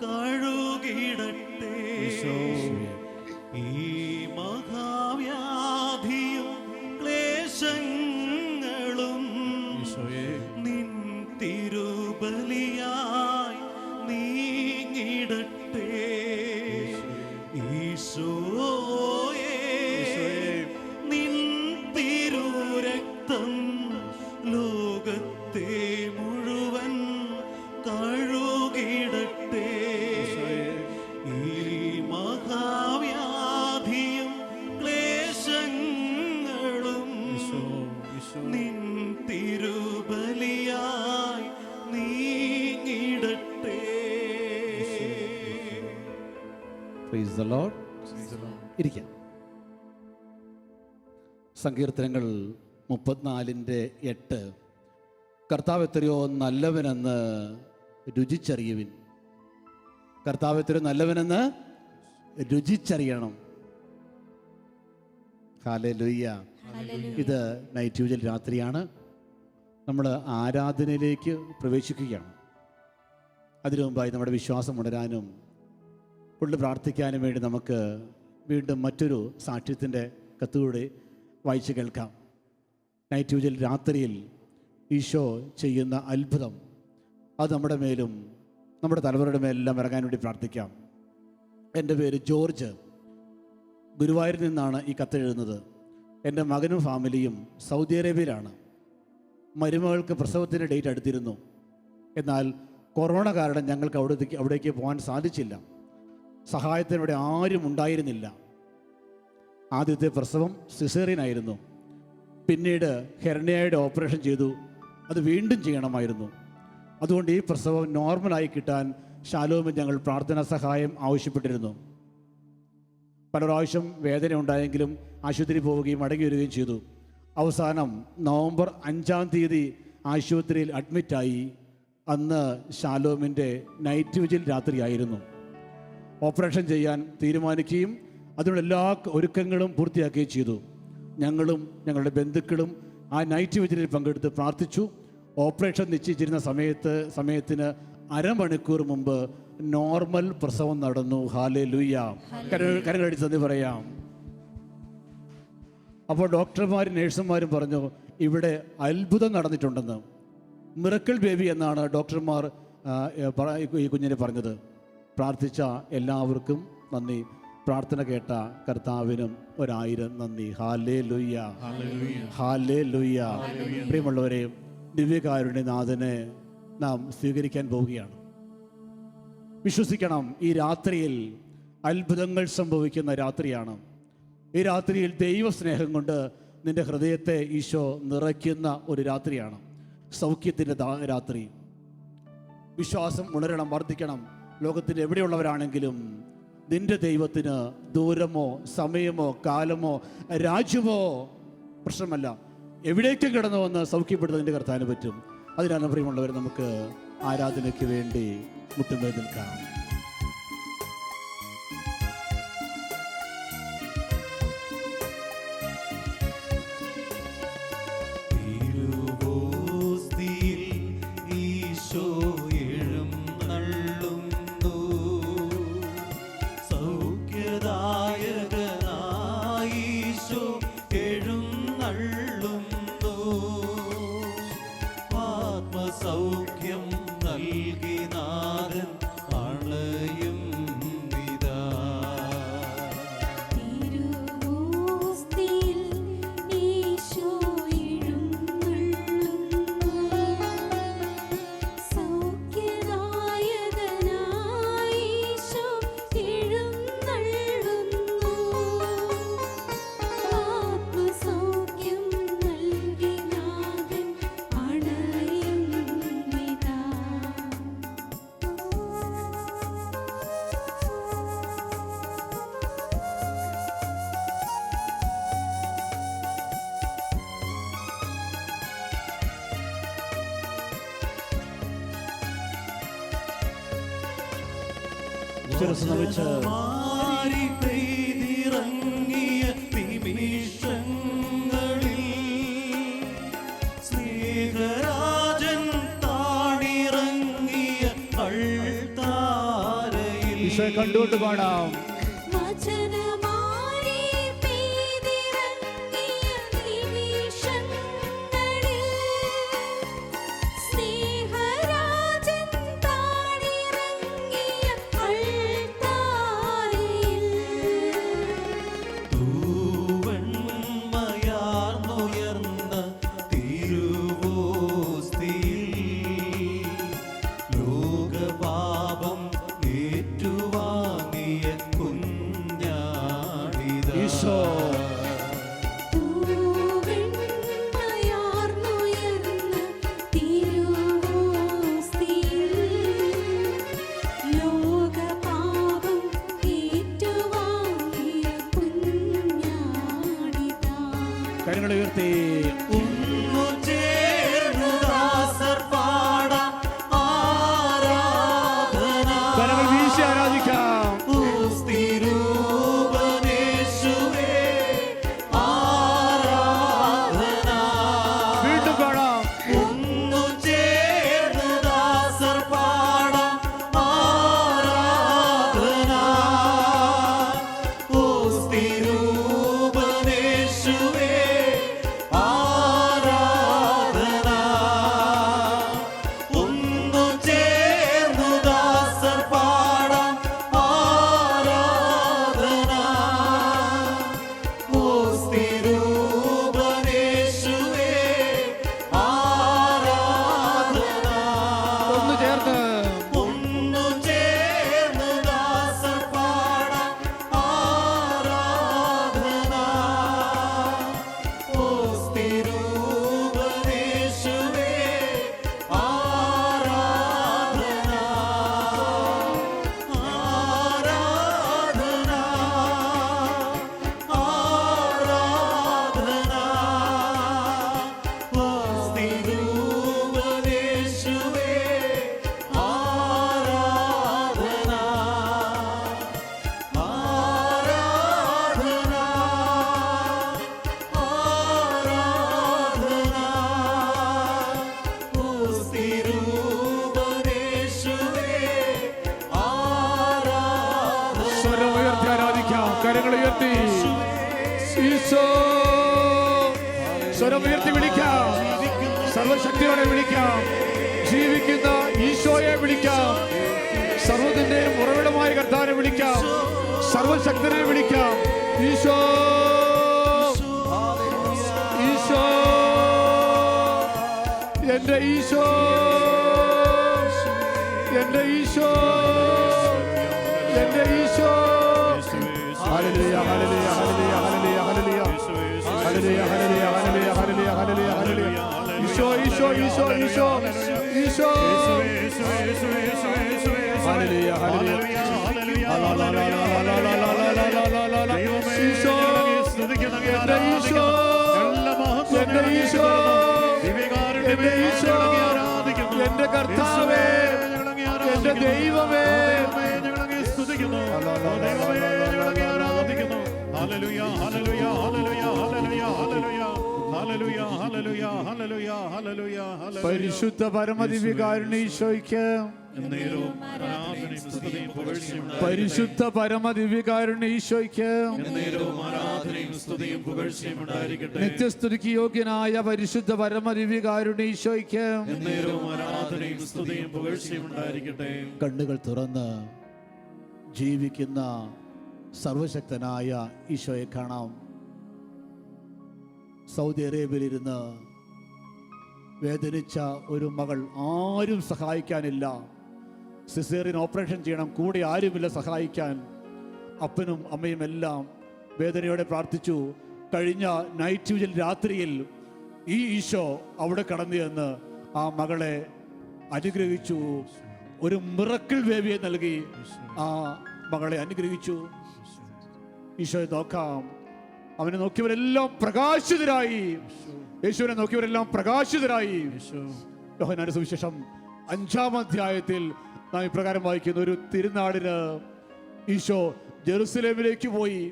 Speaker 4: കഴുകിടട്ടെ. ഈ മഹാവ്യാധിയും ക്ലേശങ്ങളും നിൻ തിരുബലിയായി നീങ്ങിടട്ടെ. ഈശോയേ, നിൻ തിരുരക്തം ലോകത്തെ മുഴുവൻ കഴുകിടട്ടെ. ഈ
Speaker 1: പ്രൈസ് ദി ലോർഡ്. ഇരിക്കാം. സങ്കീർത്തനങ്ങൾ 34:8 കർത്താവ് എത്രയോ നല്ലവനെന്ന് രുചിച്ചറിയുവിൻ. കർത്താവ് എത്രയോ നല്ലവനെന്ന് രുചിച്ചറിയണം. ഹല്ലേലൂയ. ഇത് നൈറ്റ് വ്യൂജൽ രാത്രിയാണ്. നമ്മൾ ആരാധനയിലേക്ക് പ്രവേശിക്കുകയാണ്. അതിനു മുമ്പായി നമ്മുടെ വിശ്വാസം ഉണരാനും കൊണ്ട് പ്രാർത്ഥിക്കാനും വേണ്ടി നമുക്ക് വീണ്ടും മറ്റൊരു സാക്ഷ്യത്തിൻ്റെ കത്തുകൂടി വായിച്ച് കേൾക്കാം. നൈറ്റ് വ്യൂജൽ രാത്രിയിൽ ഈശോ ചെയ്യുന്ന അത്ഭുതം അത് നമ്മുടെ മേലും നമ്മുടെ തലമുറയുടെ മേലെല്ലാം ഇറങ്ങാൻ വേണ്ടി പ്രാർത്ഥിക്കാം. എൻ്റെ പേര് ജോർജ്. ഗുരുവായൂരിൽ നിന്നാണ് ഈ കത്തെഴുതുന്നത്. എൻ്റെ മകനും ഫാമിലിയും സൗദി അറേബ്യയിലാണ്. മരുമകൾക്ക് പ്രസവത്തിൻ്റെ ഡേറ്റ് അടുത്തിരുന്നു. എന്നാൽ കൊറോണ കാരണം ഞങ്ങൾക്ക് അവിടേക്ക് പോകാൻ സാധിച്ചില്ല. സഹായത്തിനിവിടെ ആരും ഉണ്ടായിരുന്നില്ല. ആദ്യത്തെ പ്രസവം സിസേറിയനായിരുന്നു. പിന്നീട് ഹെർണിയയുടെ ഓപ്പറേഷൻ ചെയ്തു. അത് വീണ്ടും ചെയ്യണമായിരുന്നു. അതുകൊണ്ട് ഈ പ്രസവം നോർമലായി കിട്ടാൻ ഷാലോമിൽ ഞങ്ങൾ പ്രാർത്ഥനാ സഹായം ആവശ്യപ്പെട്ടിരുന്നു. പല പ്രാവശ്യം വേദന ഉണ്ടായെങ്കിലും ആശുപത്രി പോവുകയും മടങ്ങി വരികയും ചെയ്തു. അവസാനം നവംബർ 5-ാം തീയതി ആശുപത്രിയിൽ അഡ്മിറ്റായി. അന്ന് ഷാലോമിൻ്റെ നൈറ്റ് വിജിൽ രാത്രിയായിരുന്നു. ഓപ്പറേഷൻ ചെയ്യാൻ തീരുമാനിക്കുകയും അതിനുള്ള എല്ലാ ഒരുക്കങ്ങളും പൂർത്തിയാക്കുകയും ചെയ്തു. ഞങ്ങളും ഞങ്ങളുടെ ബന്ധുക്കളും ആ നൈറ്റ് വിജിലിൽ പങ്കെടുത്ത് പ്രാർത്ഥിച്ചു. ഓപ്പറേഷൻ നിശ്ചയിച്ചിരുന്ന സമയത്തിന് അരമണിക്കൂർ മുമ്പ് നോർമൽ പ്രസവം നടന്നു. ഹല്ലേലൂയ. കരങ്ങളടിച്ച് നന്ദി പറയാം. അപ്പോൾ ഡോക്ടർമാരും നേഴ്സുമാരും പറഞ്ഞു, ഇവിടെ അത്ഭുതം നടന്നിട്ടുണ്ടെന്ന്. മിറക്കിൾ ബേബി എന്നാണ് ഡോക്ടർമാർ ഈ കുഞ്ഞിനെ പറഞ്ഞത്. പ്രാർത്ഥിച്ച എല്ലാവർക്കും നന്ദി. പ്രാർത്ഥന കേട്ട കർത്താവിനും 1000 നന്ദി. Hallelujah, hallelujah. പ്രിയമുള്ളവരെ, ദിവ്യകാരുണ്യ നാഥനെ നാം സ്വീകരിക്കാൻ പോവുകയാണ്. വിശ്വസിക്കണം, ഈ രാത്രിയിൽ അത്ഭുതങ്ങൾ സംഭവിക്കുന്ന രാത്രിയാണ്. ഈ രാത്രിയിൽ ദൈവസ്നേഹം കൊണ്ട് നിന്റെ ഹൃദയത്തെ ഈശോ നിറയ്ക്കുന്ന ഒരു രാത്രിയാണ്. സൗഖ്യത്തിൻ്റെ രാത്രി. വിശ്വാസം ഉണരണം, വർദ്ധിക്കണം. ലോകത്തിൻ്റെ എവിടെയുള്ളവരാണെങ്കിലും നിന്റെ ദൈവത്തിന് ദൂരമോ സമയമോ കാലമോ രാജ്യമോ പ്രശ്നമല്ല. എവിടേക്ക് കിടന്നു വന്ന് സൗഖ്യപ്പെടുന്നതിൻ്റെ കർത്താവിന് പറ്റും. അതിനാണ് പ്രിയമുള്ളവർ, നമുക്ക് ആരാധനയ്ക്ക് വേണ്ടി മുട്ടുമേൽ നിൽക്കാം.
Speaker 4: സൗഖ്യം നൽകി നാഥൻ അണയും വിധാ.
Speaker 5: തിരുവോസ്തിയിൽ ഈശോ എഴുന്നള്ളുന്നു. സൗഖ്യദായകനായി ഈശോ എഴുന്നള്ളുന്നു. ആത്മസൗഖ്യം നൽകി നാഥൻ അണയും വിധാ.
Speaker 1: ശിരസ്സ് നമിച്ച്
Speaker 4: മാരി പെയ്തിറങ്ങിയ നിമിഷങ്ങളിൽ സ്നേഹരാജൻ താണിറങ്ങിയ അൾത്താരയിൽ
Speaker 1: ഈശോയെ കണ്ടുകൊണ്ട് പാടാം.
Speaker 5: വചനമാരി പെയ്തിറങ്ങിയ നിമിഷങ്ങളിൽ സ്നേഹരാജൻ താണിറങ്ങിയ അൾത്താരയിൽ
Speaker 4: തൂവെണ്മയാർന്നുയർന്ന തിരുവോസ്തിയിൽ ലോകപാപം ഏറ്റുവാങ്ങിയ
Speaker 1: കരങ്ങൾ ഉയർത്തി ഈശോ സ്വരം ഉയർത്തി വിളിക്കാം. സർവശക്തിയോടെ വിളിക്കാം. ജീവിക്കുന്ന ഈശോയെ വിളിക്കാം. സർവ്വത്തിന്റെയും ഉറവിടമായ കർത്താവിനെ വിളിക്കാം. സർവശക്തനെ വിളിക്കാം. ഈശോ ഈശോ എന്റെ ഈശോ എന്റെ ഈശോ എന്റെ Eesho. Hallelujah hallelujah hallelujah hallelujah hallelujah hallelujah hallelujah hallelujah hallelujah hallelujah. Eesho Eesho Eesho Eesho Eesho. Hallelujah hallelujah Eesho എന്റെ ഈശോ എന്റെ ഈശോ എന്റെ ഈശോ എന്റെ കർത്താവേ എന്റെ ദൈവമേ
Speaker 3: സ്തുതിക്കുന്നു. Hallelujah hallelujah hallelujah hallelujah hallelujah hallelujah hallelujah hallelujah hallelujah.
Speaker 1: പരിശുദ്ധ പരമദിവ്യകാരുണ്യ ഈശോയ്ക്ക്
Speaker 3: എന്നേരവും ആരാധനയും സ്തുതിയും പുകഴ്ചയും
Speaker 1: പരിശുദ്ധ പരമദിവ്യകാരുണ്യ ഈശോയ്ക്ക്
Speaker 3: എന്നേരവും ആരാധനയും സ്തുതിയും പുകഴ്ചയും ഉണ്ടായിരിക്കട്ടെ.
Speaker 1: നിത്യസ്തുതിക്ക് യോഗ്യനായ പരിശുദ്ധ പരമദിവ്യകാരുണ്യ ഈശോയ്ക്ക്
Speaker 3: എന്നേരവും ആരാധനയും സ്തുതിയും പുകഴ്ചയും ഉണ്ടായിരിക്കട്ടെ.
Speaker 1: കണ്ണുകൾ തുറന്ന് ജീവിക്കുന്ന സർവശക്തനായ ഈശോയെ കാണാം. സൗദി അറേബ്യയിലിരുന്ന് വേദനിച്ച ഒരു മകൾ, ആരും സഹായിക്കാനില്ല, സിസേറിയൻ ഓപ്പറേഷൻ ചെയ്യണം, കൂടെ ആരുമില്ല സഹായിക്കാൻ. അപ്പനും അമ്മയും എല്ലാം വേദനയോടെ പ്രാർത്ഥിച്ചു. കഴിഞ്ഞ നൈറ്റ് വിജിൽ രാത്രിയിൽ ഈ ഈശോ അവിടെ കടന്നു ചെന്ന് ആ മകളെ അനുഗ്രഹിച്ചു. ഒരു മിറക്കിൾ ബേബിയെ നൽകി ആ മകളെ അനുഗ്രഹിച്ചു. ഈശോയെ നോക്കാം. അവനെ നോക്കിയവരെല്ലാം പ്രകാശിതരായി. യേശുവിനെ നോക്കിയവരെല്ലാം പ്രകാശിതരായി. യോഹന്നാന്റെ സുവിശേഷം 5-ാം അധ്യായത്തിൽ നാം ഇപ്രകാരം വായിക്കുന്ന ഒരു തിരുനാളിന് ഈശോ ജെറുസലേമിലേക്ക് പോയി.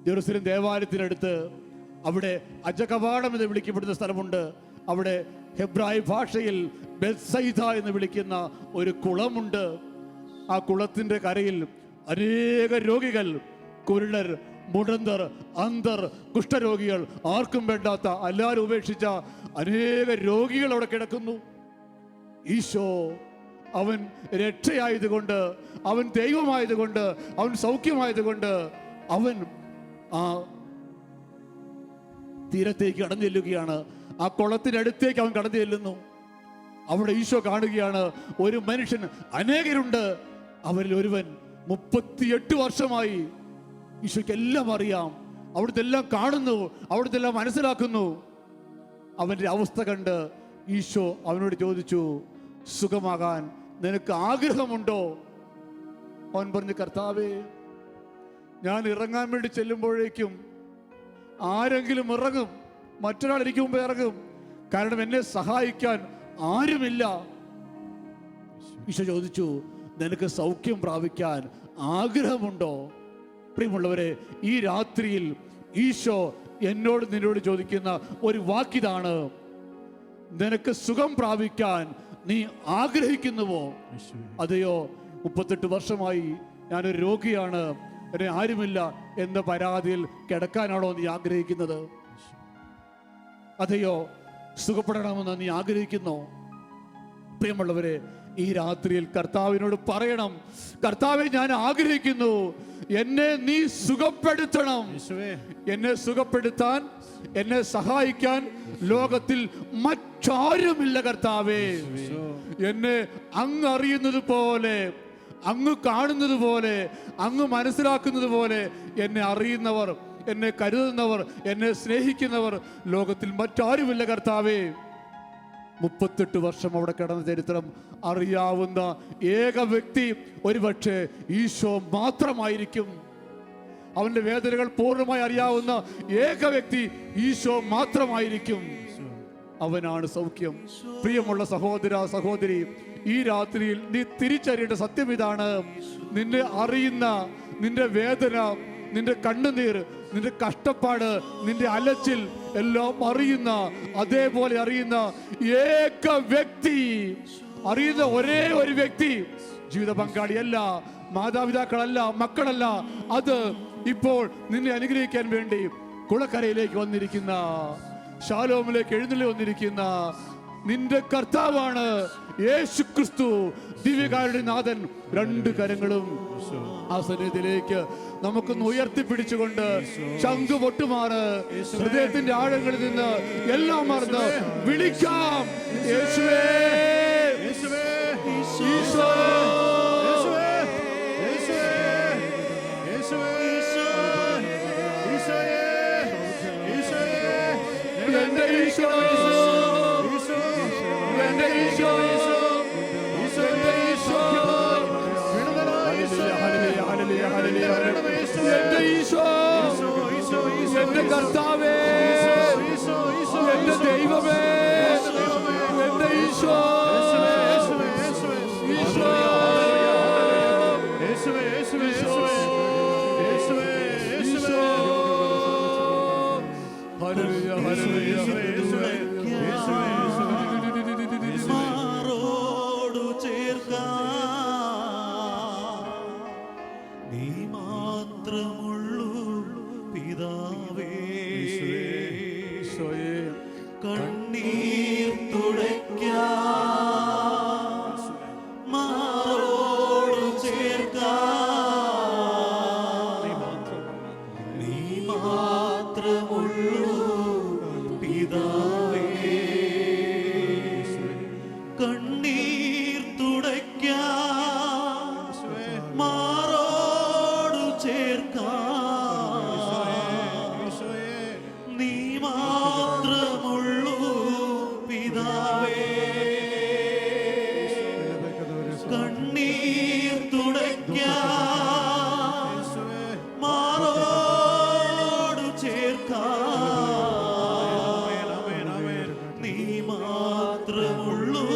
Speaker 1: ജെറുസലേം ദേവാലയത്തിനടുത്ത് അവിടെ അജകവാടം എന്ന് വിളിക്കപ്പെടുന്ന സ്ഥലമുണ്ട്. അവിടെ ഹെബ്രായ ഭാഷയിൽ ബെത്സൈദ എന്ന് വിളിക്കുന്ന ഒരു കുളമുണ്ട്. ആ കുളത്തിന്റെ കരയിൽ അനേക രോഗികൾ, കുരുടർ, മുടന്തർ, അന്ധർ, കുഷ്ഠരോഗികൾ, ആർക്കും വേണ്ടാത്ത, എല്ലാവരും ഉപേക്ഷിച്ച അനേക രോഗികൾ അവിടെ കിടക്കുന്നു. ഈശോ അവൻ രക്ഷയായതുകൊണ്ട്, അവൻ ദൈവമായതുകൊണ്ട്, അവൻ സൗഖ്യമായതുകൊണ്ട് അവൻ ആ തീരത്തേക്ക് കടന്നു ചെല്ലുകയാണ്. ആ കുളത്തിനടുത്തേക്ക് അവൻ കടന്നു ചെല്ലുന്നു. അവിടെ ഈശോ കാണുകയാണ് ഒരു മനുഷ്യൻ, അനേകരുണ്ട്, അവരിൽ ഒരുവൻ 38 വർഷമായി. ഈശോയ്ക്ക് എല്ലാം അറിയാം, അവിടുത്തെ എല്ലാം കാണുന്നു, അവിടുത്തെ എല്ലാം മനസ്സിലാക്കുന്നു. അവന്റെ അവസ്ഥ കണ്ട് ഈശോ അവനോട് ചോദിച്ചു, സുഖമാകാൻ നിനക്ക് ആഗ്രഹമുണ്ടോ? അവൻ പറഞ്ഞു, കർത്താവേ, ഞാൻ ഇറങ്ങാൻ വേണ്ടി ചെല്ലുമ്പോഴേക്കും ആരെങ്കിലും ഇറങ്ങും, മറ്റൊരാൾ എനിക്ക് മുമ്പ് ഇറങ്ങും, കാരണം എന്നെ സഹായിക്കാൻ ആരുമില്ല. ഈശോ ചോദിച്ചു, നിനക്ക് സൗഖ്യം പ്രാപിക്കാൻ ആഗ്രഹമുണ്ടോ? പ്രിയമുള്ളവരെ, ഈ രാത്രിയിൽ ഈശോ എന്നോട് നിന്നോട് ചോദിക്കുന്ന ഒരു വാക്കിതാണ്, നിനക്ക് സുഖം പ്രാപിക്കാൻ നീ ആഗ്രഹിക്കുന്നുവോ? അതെയോ, 38 വർഷമായി ഞാനൊരു രോഗിയാണ്, എന്നെ ആരുമില്ല എന്ന പരാതിയിൽ കിടക്കാനാണോ നീ ആഗ്രഹിക്കുന്നത്? അതെയോ, സുഖപ്പെടണമെന്ന് നീ ആഗ്രഹിക്കുന്നോ? പ്രിയമുള്ളവരെ, ഈ രാത്രിയിൽ കർത്താവിനോട് പറയണം, കർത്താവെ, ഞാൻ ആഗ്രഹിക്കുന്നു, എന്നെ നീ സുഖപ്പെടുത്തണം. എന്നെ സുഖപ്പെടുത്താൻ, എന്നെ സഹായിക്കാൻ ലോകത്തിൽ മറ്റാരുമില്ല കർത്താവേ. എന്നെ അങ്ങ് അറിയുന്നത് പോലെ, അങ്ങ് കാണുന്നത് പോലെ, അങ്ങ് മനസ്സിലാക്കുന്നത് പോലെ എന്നെ അറിയുന്നവർ, എന്നെ കരുതുന്നവർ, എന്നെ സ്നേഹിക്കുന്നവർ ലോകത്തിൽ മറ്റാരുമില്ല കർത്താവേ. 38 വർഷം അവിടെ കിടന്ന ചരിത്രം അറിയാവുന്ന ഏക വ്യക്തി ഒരുപക്ഷെ ഈശോ മാത്രമായിരിക്കും. അവന്റെ വേദനകൾ പൂർണ്ണമായി അറിയാവുന്ന ഏക വ്യക്തി ഈശോ മാത്രമായിരിക്കും. അവനാണ് സൗഖ്യം. പ്രിയമുള്ള സഹോദര സഹോദരി, ഈ രാത്രിയിൽ നീ തിരിച്ചറിയേണ്ട സത്യം ഇതാണ്, നിന്നെ അറിയുന്ന, നിന്റെ വേദന, നിന്റെ കണ്ണുനീർ, നിന്റെ കഷ്ടപ്പാട്, നിന്റെ അലച്ചിൽ എല്ലാം അറിയുന്ന, അതേപോലെ അറിയുന്ന ഏക വ്യക്തി, അറിയുന്ന ഒരേ ഒരു വ്യക്തി ജീവിത പങ്കാളിയല്ല, മാതാപിതാക്കളല്ല, മക്കളല്ല, അത് ഇപ്പോൾ നിന്നെ അനുഗ്രഹിക്കാൻ വേണ്ടി കുളക്കരയിലേക്ക് വന്നിരിക്കുന്ന, ശാലോമിലേക്ക് എഴുന്നള്ളി വന്നിരിക്കുന്ന നിന്റെ കർത്താവാണ് യേശു ക്രിസ്തു, ദിവ്യകാരുടെ നാഥൻ. രണ്ട് കരങ്ങളും ആ സന്നിധിയിലേക്ക് നമുക്കൊന്ന് ഉയർത്തിപ്പിടിച്ചുകൊണ്ട് ശംഖ് പൊട്ടുമാറ് ഹൃദയത്തിന്റെ ആഴങ്ങളിൽ നിന്ന് എല്ലാം മറന്ന് വിളിക്കാം, യേശുവേ,
Speaker 3: യേശുവേ,
Speaker 1: ഈശോ,
Speaker 3: യേശുവേ, യേശുവേ, യേശുവേ, ഈശോയേ, ഈശോയേ,
Speaker 1: എന്റെ ഈശോ, എന്റെ ഈശോ, എന്റെ ഈശോ, എന്റെ ഈശോ, എന്റെ കർത്താവേ, എന്റെ ദൈവമേ, എന്റെ ഈശോ, ഈശോ,
Speaker 4: മാറോടു ചേർക്കാൻ നീ മാത്രമുള്ളൂ പിതാവേ. കണ്ണീർ തുടയ്ക്കാൻ മാറോടു ചേർക്കാൻ നീ മാത്രമുള്ളൂ പിതാവേ. കണ്ണീർ തുടയ്ക്കാൻ മാറോടു ചേർക്കാൻ നീ മാത്രമുള്ളൂ പിതാവേ. കണ്ണീർ തുടയ്ക്കാൻ മാറോടു ചേർക്കാൻ നീ മാത്രമുള്ളൂ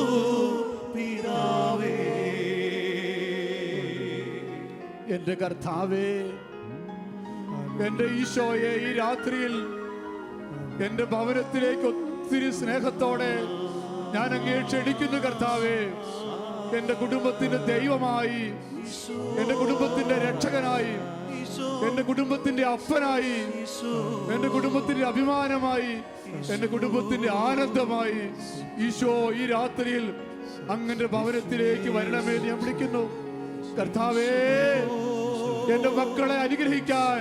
Speaker 4: പിതാവേ.
Speaker 1: എന്റെ കർത്താവേ, എന്റെ ഈശോയെ, ഈ രാത്രിയിൽ എന്റെ ഭവനത്തിലേക്ക് ഒത്തിരി സ്നേഹത്തോടെ ഞാൻ അങ്ങേ ക്ഷണിക്കുന്നു കർത്താവേ. എന്റെ കുടുംബത്തിന്റെ ദൈവമായി, എന്റെ കുടുംബത്തിന്റെ രക്ഷകനായി, എന്റെ കുടുംബത്തിന്റെ അപ്പനായി, എന്റെ കുടുംബത്തിന്റെ അഭിമാനമായി, എന്റെ കുടുംബത്തിന്റെ ആനന്ദമായി ഈശോ ഈ രാത്രിയിൽ അങ്ങന്റെ ഭവനത്തിലേക്ക് വരണമേ ഞാൻ വിളിക്കുന്നു കർത്താവേ. എന്റെ മക്കളെ അനുഗ്രഹിക്കാൻ,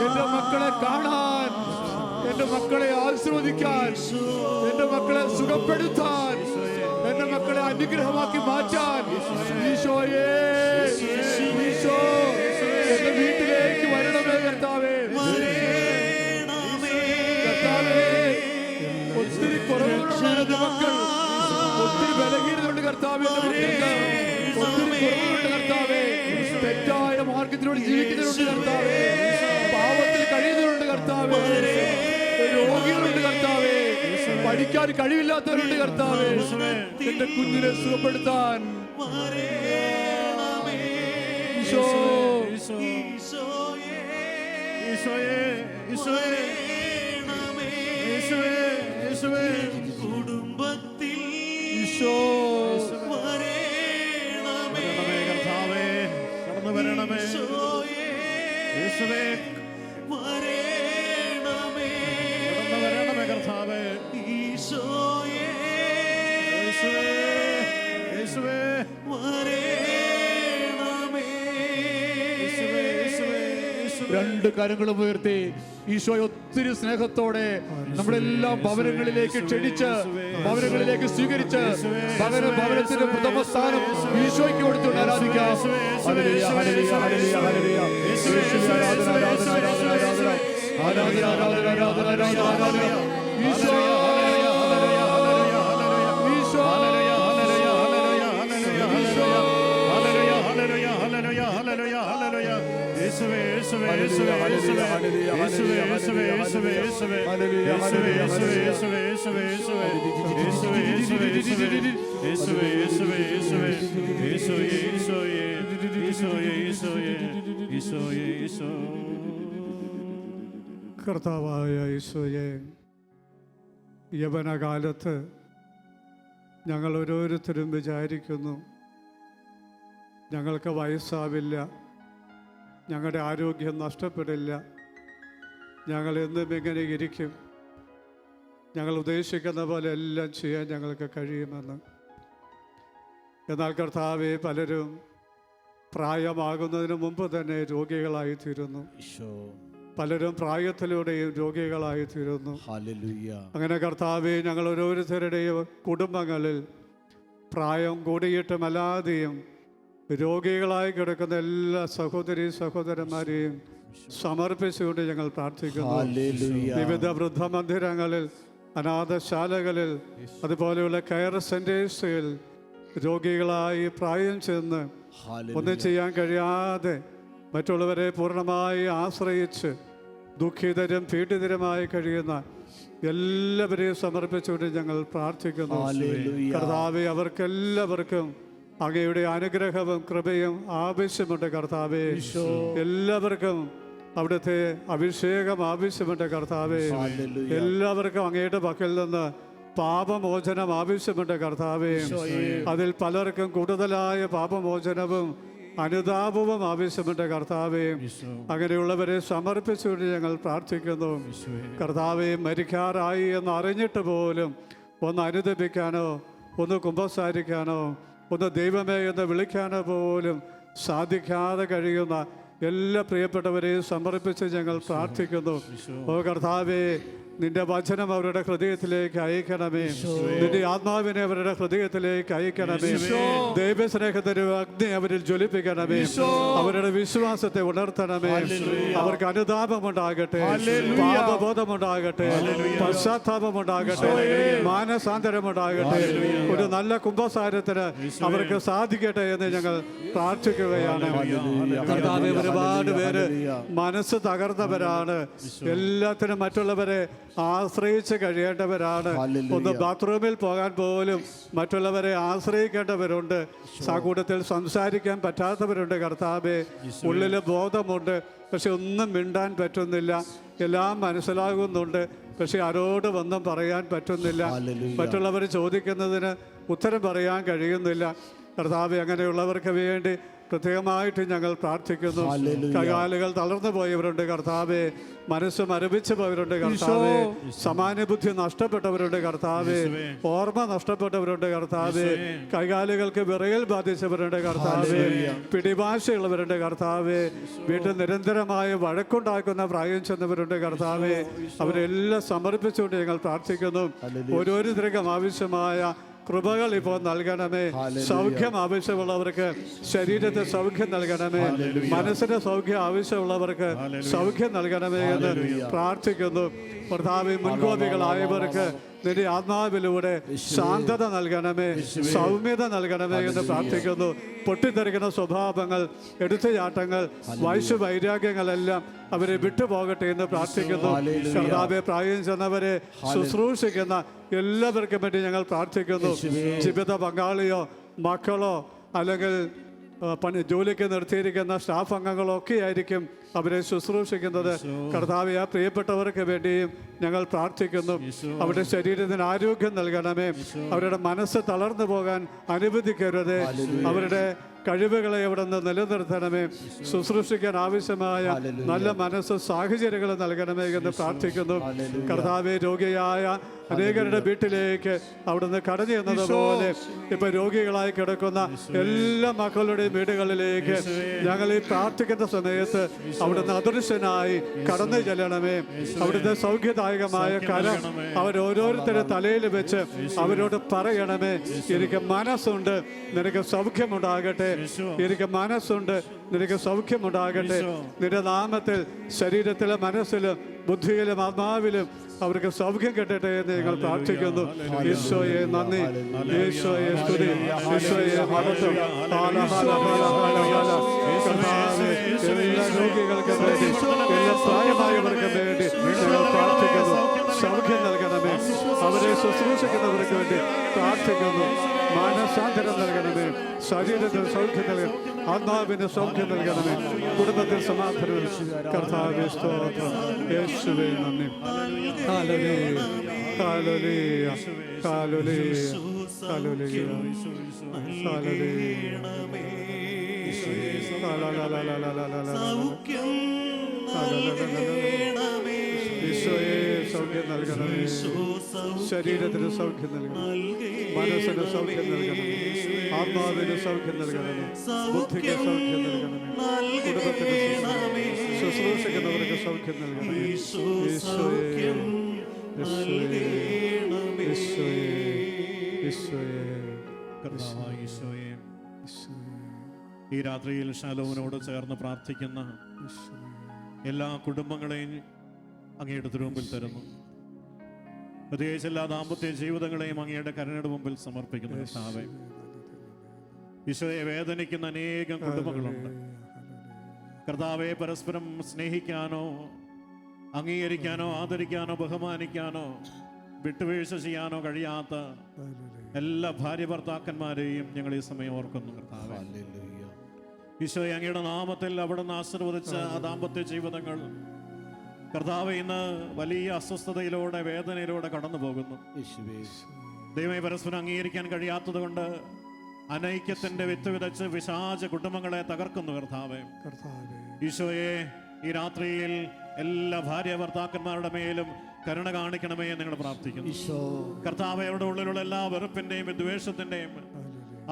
Speaker 1: എന്റെ മക്കളെ കാണാൻ, എന്റെ മക്കളെ ആശീർവദിക്കാൻ, എന്റെ മക്കളെ സുഖപ്പെടുത്താൻ, എന്റെ മക്കളെ അനുഗ്രഹമാക്കി മാറ്റാൻ ഈശോയെ, ഈശോ എന്റെ വീട്ടിലേക്ക് വരണമേ കർത്താവേ. കർത്താവേ, ഒത്തിരി കുറവുകളുള്ള എന്റെ മക്കൾ, ഒത്തിരി ബലഹീനതയുണ്ട് കർത്താവേ, ഒത്തിരി കുറവുകളുണ്ട് കർത്താവേ. തെറ്റായ മാർഗത്തിലൂടെ ജീവിക്കുന്നവരുണ്ട് കർത്താവേ, പാവത്തിൽ കഴിയുന്നവരുണ്ട് കർത്താവേ, രോഗികളുണ്ട് കർത്താവേ, പഠിക്കാൻ കഴിവില്ലാത്തവരുണ്ട് കർത്താവേ. എന്റെ കുഞ്ഞിനെ സുഖപ്പെടുത്താൻ ഈശോ,
Speaker 4: കുടുംബത്തിൽ
Speaker 1: ഈശോ,
Speaker 3: കർത്താവേ, കടന്നു വരണമേ യേശുവേ, കടന്നു വരണമേ കർത്താവേ,
Speaker 4: ഈശോയേ,
Speaker 3: യേശുവേ, യേശുവേ, യേശുവേ, യേശുവേ, യേശുവേ.
Speaker 1: രണ്ട് കരങ്ങളും ഉയർത്തി ഈശോയെ ഒത്തിരി സ്നേഹത്തോടെ നമ്മളെല്ലാം ഭവനങ്ങളിലേക്ക് ക്ഷണിച്ച്, ഭവനങ്ങളിലേക്ക് സ്വീകരിച്ച്, ഭവനത്തിന്റെ പ്രഥമ സ്ഥാനം ഈശോയ്ക്ക് കൊടുത്തുകൊണ്ട് ആരാധിക്കാം. ഹല്ലേലൂയ, ഹല്ലേലൂയ, ഹല്ലേലൂയ, ഹല്ലേലൂയ. യേശുവേ, ആരാധന, ആരാധന, ആരാധന, ആരാധന, ആരാധന, ആരാധന, ആരാധന, ആരാധന, ആരാധന. ഈശോ, ഈശോ,
Speaker 6: കർത്താവായ ഈശോയെ, യവനകാലത്ത് ഞങ്ങൾ ഓരോരുത്തരും വിചാരിക്കുന്നു ഞങ്ങൾക്ക് വയസ്സാവില്ല, ഞങ്ങളുടെ ആരോഗ്യം നഷ്ടപ്പെടില്ല, ഞങ്ങൾ എന്നും ഇങ്ങനെ ഇരിക്കും, ഞങ്ങൾ ഉദ്ദേശിക്കുന്ന പോലെ എല്ലാം ചെയ്യാൻ ഞങ്ങൾക്ക് കഴിയുമെന്ന്. എന്നാൽ കർത്താവെ, പലരും പ്രായമാകുന്നതിന് മുമ്പ് തന്നെ രോഗികളായിത്തീരുന്നു. പലരും പ്രായത്തിലൂടെയും രോഗികളായിത്തീരുന്നു. അങ്ങനെ കർത്താവെ, ഞങ്ങൾ ഓരോരുത്തരുടെയും കുടുംബങ്ങളിൽ പ്രായം കൂടിയിട്ടും അല്ലാതെയും രോഗികളായി കിടക്കുന്ന എല്ലാ സഹോദരി സഹോദരന്മാരെയും സമർപ്പിച്ചുകൊണ്ട് ഞങ്ങൾ പ്രാർത്ഥിക്കുന്നു. വിവിധ വൃദ്ധമന്ദിരങ്ങളിൽ, അനാഥശാലകളിൽ, അതുപോലെയുള്ള കെയർ സെന്റേഴ്സിൽ രോഗികളായി പ്രായം ചെന്ന് ഒന്നും ചെയ്യാൻ കഴിയാതെ മറ്റുള്ളവരെ പൂർണ്ണമായി ആശ്രയിച്ച് ദുഃഖിതരും പീഡിതരുമായി കഴിയുന്ന എല്ലാവരെയും സമർപ്പിച്ചുകൊണ്ട് ഞങ്ങൾ പ്രാർത്ഥിക്കുന്നു. കർത്താവെ, അവർക്കെല്ലാവർക്കും അങ്ങയുടെ അനുഗ്രഹവും കൃപയും ആവശ്യമുണ്ട്. കർത്താവെ, എല്ലാവർക്കും അവിടുത്തെ അഭിഷേകം ആവശ്യമുണ്ട്. കർത്താവെ, എല്ലാവർക്കും അങ്ങയുടെ പക്കൽ നിന്ന് പാപമോചനം ആവശ്യമുണ്ട്. കർത്താവെ, അതിൽ പലർക്കും കൂടുതലായ പാപമോചനവും അനുതാപവും ആവശ്യമുണ്ട്. കർത്താവെ, അങ്ങനെയുള്ളവരെ സമർപ്പിച്ചുകൊണ്ട് ഞങ്ങൾ പ്രാർത്ഥിക്കുന്നു. കർത്താവെ, മരിക്കാറായി എന്ന് അറിഞ്ഞിട്ട് പോലും ഒന്ന് അനുദപിക്കാനോ, ഒന്ന് കുമ്പസാരിക്കാനോ, ഒന്ന് ദൈവമേ എന്ന് വിളിക്കാനോ പോലും സാധിക്കാതെ കഴിയുന്ന എല്ലാ പ്രിയപ്പെട്ടവരെയും സമർപ്പിച്ച് ഞങ്ങൾ പ്രാർത്ഥിക്കുന്നു. ഓ കർത്താവേ, നിന്റെ വചനം അവരുടെ ഹൃദയത്തിലേക്ക് അയക്കണമേ. നിന്റെ ആത്മാവിനെ അവരുടെ ഹൃദയത്തിലേക്ക് അയക്കണമേ. ദൈവസ്നേഹത്തിന്റെ അഗ്നി അവരിൽ ജ്വലിപ്പിക്കണമേ. അവരുടെ വിശ്വാസത്തെ ഉണർത്തണമേ. അവർക്ക് അനുതാപമുണ്ടാകട്ടെ, പാപബോധമുണ്ടാകട്ടെ, പശ്ചാത്താപമുണ്ടാകട്ടെ, മാനസാന്തരമുണ്ടാകട്ടെ. ഒരു നല്ല കുംഭസാരത്തിന് അവർക്ക് സാധിക്കട്ടെ എന്ന് ഞങ്ങൾ പ്രാർത്ഥിക്കുകയാണ്. കർത്താവേ, ഒരുപാട് പേര് മനസ്സ് തകർന്നവരാണ്. എല്ലാത്തിനും മറ്റുള്ളവരെ ആശ്രയിച്ച് കഴിയേണ്ടവരാണ്. ഒന്ന് ബാത്റൂമിൽ പോകാൻ പോലും മറ്റുള്ളവരെ ആശ്രയിക്കേണ്ടവരുണ്ട്. കൂട്ടത്തിൽ സംസാരിക്കാൻ പറ്റാത്തവരുണ്ട്. കർത്താവേ, ഉള്ളിൽ ബോധമുണ്ട്, പക്ഷെ ഒന്നും മിണ്ടാൻ പറ്റുന്നില്ല. എല്ലാം മനസ്സിലാകുന്നുണ്ട്, പക്ഷെ ആരോട് ഒന്നും പറയാൻ പറ്റുന്നില്ല. മറ്റുള്ളവർ ചോദിക്കുന്നതിന് ഉത്തരം പറയാൻ കഴിയുന്നില്ല. കർത്താവേ, അങ്ങനെയുള്ളവർക്ക് വേണ്ടി പ്രത്യേകമായിട്ട് ഞങ്ങൾ പ്രാർത്ഥിക്കുന്നു. കൈകാലുകൾ തളർന്നു പോയവരുണ്ട്. കർത്താവേ, മനസ്സ് മരവിച്ചു പോയവരുണ്ട്. കർത്താവേ, സമാനുബുദ്ധി നഷ്ടപ്പെട്ടവരുണ്ട്. കർത്താവേ, ഓർമ്മ നഷ്ടപ്പെട്ടവരുണ്ട്. കർത്താവേ, കൈകാലുകൾക്ക് വിറയൽ ബാധിച്ചവരുണ്ട്. കർത്താവേ, പിടിഭാഷയുള്ളവരുണ്ട്. കർത്താവേ, വീട്ടിൽ നിരന്തരമായ വഴക്കുണ്ടാക്കുന്ന പ്രായം ചെന്നവരുണ്ട്. കർത്താവേ, അവരെല്ലാം സമർപ്പിച്ചുകൊണ്ട് ഞങ്ങൾ പ്രാർത്ഥിക്കുന്നു. ഓരോരുത്തർക്കും ആവശ്യമായ കൃപകൾ ഇപ്പോൾ നൽകണമേ. സൗഖ്യം ആവശ്യമുള്ളവർക്ക് ശരീരത്തെ സൗഖ്യം നൽകണമേ. മനസ്സിന്റെ സൗഖ്യം ആവശ്യമുള്ളവർക്ക് സൗഖ്യം നൽകണമേ എന്ന് പ്രാർത്ഥിക്കുന്നു. കർത്താവേ, മുൻകോപികളായവർക്ക് നിന്റെ ആത്മാവിലൂടെ ശാന്തത നൽകണമേ, സൗമ്യത നൽകണമേ എന്ന് പ്രാർത്ഥിക്കുന്നു. പൊട്ടിത്തെറിക്കുന്ന സ്വഭാവങ്ങൾ, എടുത്തുചാട്ടങ്ങൾ, വൈരാഗ്യങ്ങളെല്ലാം അവരെ വിട്ടുപോകട്ടെ എന്ന് പ്രാർത്ഥിക്കുന്നു. കർത്താവേ, പ്രായം ചെന്നവരെ ശുശ്രൂഷിക്കുന്ന എല്ലാവർക്കും വേണ്ടി ഞങ്ങൾ പ്രാർത്ഥിക്കുന്നു. ജീവിത പങ്കാളിയോ, മക്കളോ, അല്ലെങ്കിൽ ജോലിക്ക് നിർത്തിയിരിക്കുന്ന സ്റ്റാഫ് അംഗങ്ങളോ ഒക്കെ ആയിരിക്കും അവരെ ശുശ്രൂഷിക്കുന്നത്. കർത്താവേ, ആ പ്രിയപ്പെട്ടവർക്ക് വേണ്ടിയും ഞങ്ങൾ പ്രാർത്ഥിക്കുന്നു. അവരുടെ ശരീരത്തിന് ആരോഗ്യം നൽകണമേ. അവരുടെ മനസ്സ് തളർന്നു പോകാൻ അനുവദിക്കരുത്. അവരുടെ കഴിവുകളെ അവിടെ നിന്ന് നിലനിർത്തണമേ. ശുശ്രൂഷിക്കാൻ ആവശ്യമായ നല്ല മനസ്സ് സാഹചര്യങ്ങൾ നൽകണമേ എന്ന് പ്രാർത്ഥിക്കുന്നു. കർത്താവേ, രോഗിയായ അനേകരുടെ വീട്ടിലേക്ക് അവിടുന്ന് കടന്നു എന്നതുപോലെ ഇപ്പൊ രോഗികളായി കിടക്കുന്ന എല്ലാ മക്കളുടെയും വീടുകളിലേക്ക് ഞങ്ങൾ ഈ പ്രാർത്ഥിക്കുന്ന സമയത്ത് അവിടുന്ന് അദൃശ്യനായി കടന്നു ചെല്ലണമേ. അവിടുത്തെ സൗഖ്യദായകമായ കരം അവരോരോരുത്തരുടെ തലയിൽ വെച്ച് അവരോട് പറയണമേ, എനിക്ക് മനസ്സുണ്ട്, നിനക്ക് സൗഖ്യമുണ്ടാകട്ടെ. എനിക്ക് മനസ്സുണ്ട്, നിനക്ക് സൗഖ്യമുണ്ടാകട്ടെ. നിന്റെ നാമത്തിൽ ശരീരത്തിലും മനസ്സിലും ബുദ്ധിയിലും ആത്മാവിലും അവർക്ക് സൗഖ്യം കിട്ടട്ടെ എന്ന് ഞങ്ങൾ പ്രാർത്ഥിക്കുന്നു. ഈശോയെ നന്ദി, ഈശോയെ സ്തുതി, ഈശോയെ മഹത്വം. എല്ലാ രോഗികൾക്കും വേണ്ടി, എല്ലാ പ്രായമായവർക്കും വേണ്ടി ഞങ്ങൾ പ്രാർത്ഥിക്കുന്നു. സൗഖ്യം നൽകണമേ. അവരെ ശുശ്രൂഷിക്കുന്നവർക്ക് വേണ്ടി പ്രാർത്ഥിക്കുന്നു. മാനസാന്തരം നൽകണമേ. ശരീരത്തിൽ സൗഖ്യം നൽകണം. ആത്മാവിന് സൗഖ്യം നൽകണമേ. കുടുംബത്തിൽ സമാധാനം. കർത്താവേ, സ്തോത്രം. യേശുവേ നന്ദി. Hallelujah, hallelujah, hallelujah, hallelujah, hallelujah.
Speaker 4: സൗഖ്യം നൽകണമേ.
Speaker 6: ഈശോയെ സൗഖ്യം നൽകണമേ.
Speaker 4: ഈശോ സൗഖ്യം
Speaker 6: ശരീരത്തിന് സൗഖ്യം നൽകണമേ. മനസ്സിന് സൗഖ്യം നൽകണമേ. ആത്മാവിന് സൗഖ്യം നൽകണമേ. ബുദ്ധിക്ക് സൗഖ്യം നൽകണമേ. കുടുംബത്തിന് ശുശ്രൂഷിക്കുന്നവർക്ക് സൗഖ്യം നൽകണമേ.
Speaker 4: ഈശോ
Speaker 6: ഈശോയെ
Speaker 4: സൗഖ്യം നൽകണമേ.
Speaker 6: ഈശോയെ ഈശോയെ
Speaker 3: കർത്താവായ ഈശോയെ, ഈ രാത്രിയിൽ ശലോമിനോട് ചേർന്ന് പ്രാർത്ഥിക്കുന്ന എല്ലാ കുടുംബങ്ങളെയും അങ്ങയുടെ തിരുമുമ്പിൽ തരുന്നു. പ്രത്യേകിച്ച് എല്ലാ ദാമ്പത്യ ജീവിതങ്ങളെയും അങ്ങയുടെ കരുണയുടെ മുമ്പിൽ സമർപ്പിക്കുന്നു. കർത്താവേ, ഈശോയെ, വേദനിക്കുന്ന അനേകം കുടുംബങ്ങളുണ്ട്. കർത്താവെ, പരസ്പരം സ്നേഹിക്കാനോ അംഗീകരിക്കാനോ ആദരിക്കാനോ ബഹുമാനിക്കാനോ വിട്ടുവീഴ്ച ചെയ്യാനോ കഴിയാത്ത എല്ലാ ഭാര്യ ഭർത്താക്കന്മാരെയും ഞങ്ങൾ ഈ സമയം ഓർക്കുന്നു. കർത്താവേ, ഈശോയെ, അങ്ങയുടെ നാമത്തിൽ അവിടുന്ന് ആശീർവദിച്ച ആ ദാമ്പത്യ ജീവിതങ്ങൾ കർത്താവെ ഇന്ന് വലിയ അസ്വസ്ഥതയിലൂടെ വേദനയിലൂടെ കടന്നു പോകുന്നു. ദൈവമേ, പരസ്പരം അംഗീകരിക്കാൻ കഴിയാത്തത് കൊണ്ട് അനൈക്യത്തിന്റെ വിത്ത് വിതച്ച് പിശാച് കുടുംബങ്ങളെ തകർക്കുന്നു. കർത്താവേ, ഈശോയെ, ഈ രാത്രിയിൽ എല്ലാ ഭാര്യ ഭർത്താക്കന്മാരുടെ മേലും കരുണ കാണിക്കണമേ എന്ന് ഞങ്ങൾ പ്രാർത്ഥിക്കുന്നു. കർത്താവെ, അവരുടെ ഉള്ളിലുള്ള എല്ലാ വെറുപ്പിന്റെയും വിദ്വേഷത്തിന്റെയും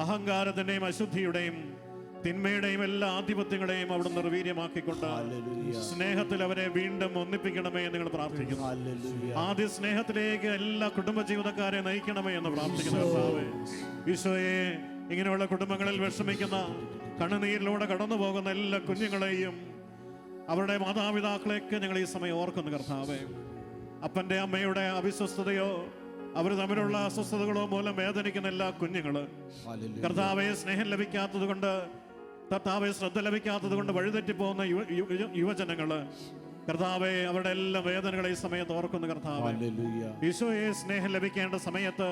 Speaker 3: അഹങ്കാരത്തിന്റെയും അശുദ്ധിയുടെയും തിന്മയുടെയും എല്ലാ ആധിപത്യങ്ങളെയും അവിടെ നിർവീര്യമാക്കിക്കൊണ്ട് സ്നേഹത്തിൽ അവരെ വീണ്ടും ഒന്നിപ്പിക്കണമേ എന്ന് നിങ്ങൾ പ്രാർത്ഥിക്കുന്നു. ആദ്യ സ്നേഹത്തിലേക്ക് എല്ലാ കുടുംബ ജീവിതക്കാരെ നയിക്കണമേ എന്ന് പ്രാർത്ഥിക്കുന്നു. കർത്താവേ, ഈശോയെ, ഇങ്ങനെയുള്ള കുടുംബങ്ങളിൽ വിഷമിക്കുന്ന കണ്ണുനീരിലൂടെ കടന്നു പോകുന്ന എല്ലാ കുഞ്ഞുങ്ങളെയും അവരുടെ മാതാപിതാക്കളെയൊക്കെ ഞങ്ങൾ ഈ സമയം ഓർക്കുന്നു. കർത്താവേ, അപ്പന്റെ അമ്മയുടെ അവിശ്വസ്തതയോ അവർ തമ്മിലുള്ള അസ്വസ്ഥതകളോ മൂലം വേദനിക്കുന്ന എല്ലാ കുഞ്ഞുങ്ങള്, കർത്താവെ, സ്നേഹം ലഭിക്കാത്തത് കൊണ്ട്, കർത്താവെ, ശ്രദ്ധ ലഭിക്കാത്തത് കൊണ്ട് വഴിതെറ്റിപ്പോകുന്ന യുവജനങ്ങള്, കർത്താവെ, അവരുടെ എല്ലാ വേദനകളെ ഈ സമയത്ത് ഓർക്കുന്നു. കർത്താവെ, ഈശോയെ, സ്നേഹം ലഭിക്കേണ്ട സമയത്ത്,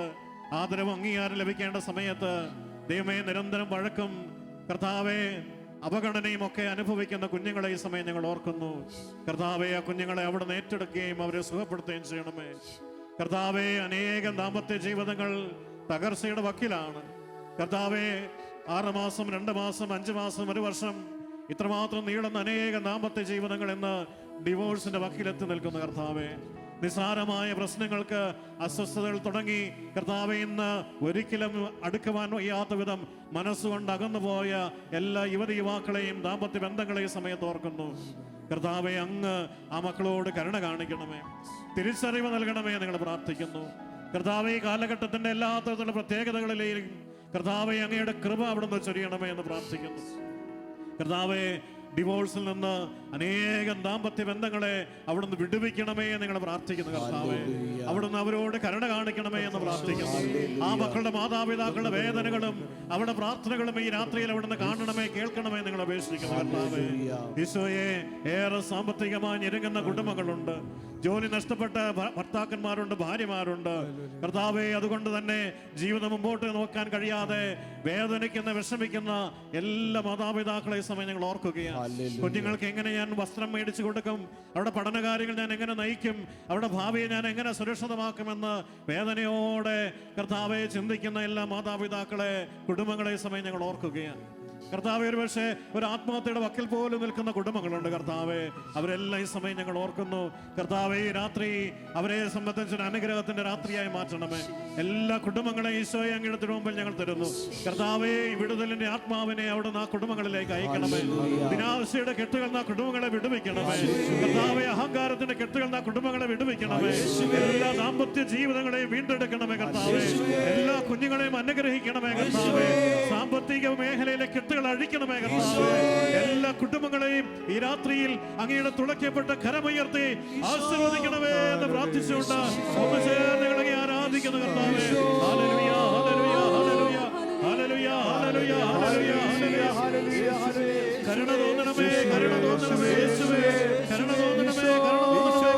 Speaker 3: ആദരവും അംഗീകാരം ലഭിക്കേണ്ട സമയത്ത് ദൈവമേ, നിരന്തരം വഴക്കും കർത്താവെ അപഗണനയും ഒക്കെ അനുഭവിക്കുന്ന കുഞ്ഞുങ്ങളെ ഈ സമയം ഞങ്ങൾ ഓർക്കുന്നു. കർത്താവെ, ആ കുഞ്ഞുങ്ങളെ അവിടെ ഏറ്റെടുക്കുകയും അവരെ സുഖപ്പെടുത്തുകയും ചെയ്യണമേ. കർത്താവെ, അനേകം ദാമ്പത്യ ജീവിതങ്ങൾ തകർച്ചയുടെ വക്കിലാണ്. കർത്താവെ, 6 മാസം, 2 മാസം, 5 മാസം, 1 വർഷം, ഇത്രമാത്രം നീളുന്ന അനേകം ദാമ്പത്യ ജീവിതങ്ങൾ ഇന്ന് ഡിവോഴ്സിന്റെ വക്കിലെത്തി നിൽക്കുന്നു. കർത്താവെ, നിസാരമായ പ്രശ്നങ്ങൾക്ക് അസ്വസ്ഥതകൾ തുടങ്ങി കർത്താവെ ഇന്ന് ഒരിക്കലും അടുക്കുവാൻ വയ്യാത്ത വിധം മനസ്സുകൊണ്ട് അകന്നുപോയ എല്ലാ യുവതി യുവാക്കളെയും ദാമ്പത്യ ബന്ധങ്ങളെയും സമയത്ത് ഓർക്കുന്നു. കർത്താവെ, അങ്ങ് ആ മക്കളോട് കരുണ കാണിക്കണമേ, തിരിച്ചറിവ് നൽകണമേ നിങ്ങൾ പ്രാർത്ഥിക്കുന്നു. കർത്താവെ, ഈ കാലഘട്ടത്തിന്റെ എല്ലാ തരത്തിലുള്ള പ്രത്യേകതകളിലെയും കർത്താവെ അങ്ങയുടെ കൃപ അവിടുന്ന് ചൊരിയണമേ എന്ന് പ്രാർത്ഥിക്കുന്നു. കർത്താവെ, ഡിവോഴ്സിൽ നിന്ന് അനേകം ദാമ്പത്യ ബന്ധങ്ങളെ അവിടുന്ന് വിടുവിക്കണമേ എന്ന് നിങ്ങൾ പ്രാർത്ഥിക്കുന്നു. കർത്താവെ, അവിടുന്ന് അവരോട് കരുണ കാണിക്കണമേ എന്ന് പ്രാർത്ഥിക്കുന്നു. ആ മക്കളുടെ മാതാപിതാക്കളുടെ വേദനകളും അവരുടെ പ്രാർത്ഥനകളും ഈ രാത്രിയിൽ അവിടുന്ന് കാണണമേ, കേൾക്കണമേ നിങ്ങൾ അപേക്ഷിക്കുന്നു. കർത്താവെ, ഈശോയെ, ഏറെ സാമ്പത്തികമായി ഞെരുങ്ങുന്ന കുടുംബങ്ങളുണ്ട്, ജോലി നഷ്ടപ്പെട്ട ഭർത്താക്കന്മാരുണ്ട്, ഭാര്യമാരുണ്ട്. കർത്താവെ, അതുകൊണ്ട് തന്നെ ജീവിതം മുമ്പോട്ട് നോക്കാൻ കഴിയാതെ വേദനിക്കുന്ന വിഷമിക്കുന്ന എല്ലാ മാതാപിതാക്കളെ സമയം ഞങ്ങൾ ഓർക്കുകയാണ്. കുഞ്ഞുങ്ങൾക്ക് എങ്ങനെ ഞാൻ വസ്ത്രം മേടിച്ചു കൊടുക്കും, അവരുടെ പഠനകാര്യങ്ങൾ ഞാൻ എങ്ങനെ നയിക്കും, അവരുടെ ഭാവിയെ ഞാൻ എങ്ങനെ സുരക്ഷിതമാക്കുമെന്ന് വേദനയോടെ കർത്താവെ ചിന്തിക്കുന്ന എല്ലാ മാതാപിതാക്കളെ, കുടുംബങ്ങളെ സമയം ഞങ്ങൾ ഓർക്കുകയാണ്. കർത്താവെ, ഒരു പക്ഷേ ഒരു ആത്മഹത്യയുടെ വക്കിൽ പോലും നിൽക്കുന്ന കുടുംബങ്ങളുണ്ട്. കർത്താവെ, അവരെല്ലാം ഈ സമയം ഞങ്ങൾ ഓർക്കുന്നു. കർത്താവെ, ഈ രാത്രി അവരെ സംബന്ധിച്ചൊരു അനുഗ്രഹത്തിന്റെ രാത്രിയായി മാറ്റണമേ. എല്ലാ കുടുംബങ്ങളെയും ഈശോയെ അങ്ങയുടെ തിരുമുമ്പിൽ ഞങ്ങൾ തരുന്നു. കർത്താവെ, വിടുതലിന്റെ ആത്മാവിനെ അവിടുന്ന് ആ കുടുംബങ്ങളിലേക്ക് അയക്കണമേ. വിനാശയുടെ കെട്ടുകൾ ആ കുടുംബങ്ങളെ വിടുവിക്കണമേ. കർത്താവെ, അഹങ്കാരത്തിന്റെ കെട്ടുകൾ ആ കുടുംബങ്ങളെ വിടുവിക്കണമേ. എല്ലാ ദാമ്പത്യ ജീവിതങ്ങളെയും വീണ്ടെടുക്കണമേ. കർത്താവെ, എല്ലാ കുഞ്ഞുങ്ങളെയും അനുഗ്രഹിക്കണമേ. കർത്താവെ, സാമ്പത്തിക മേഖലയിലെ കെട്ടുകൾ അഴിക്കണമേ. കർത്താവേ, എല്ലാ കുടുംബങ്ങളെയും ഈ രാത്രിയിൽ അങ്ങയുടെ തുളയ്ക്കപ്പെട്ട കരമുയർത്തി ആശീർവദിക്കണമേ എന്ന് പ്രാർത്ഥിച്ചുകൊണ്ട് ഒന്ന് ചേർന്ന് ഞങ്ങളെ ആരാധിക്കുന്നു. കർത്താവേ, ഹല്ലേലൂയ, hallelujah, hallelujah, hallelujah, hallelujah, hallelujah, ഹല്ലേലൂയ. കരുണ തോന്നണമേ, കരുണ തോന്നണമേ യേശുവേ, കരുണ തോന്നണമേ, കരുണ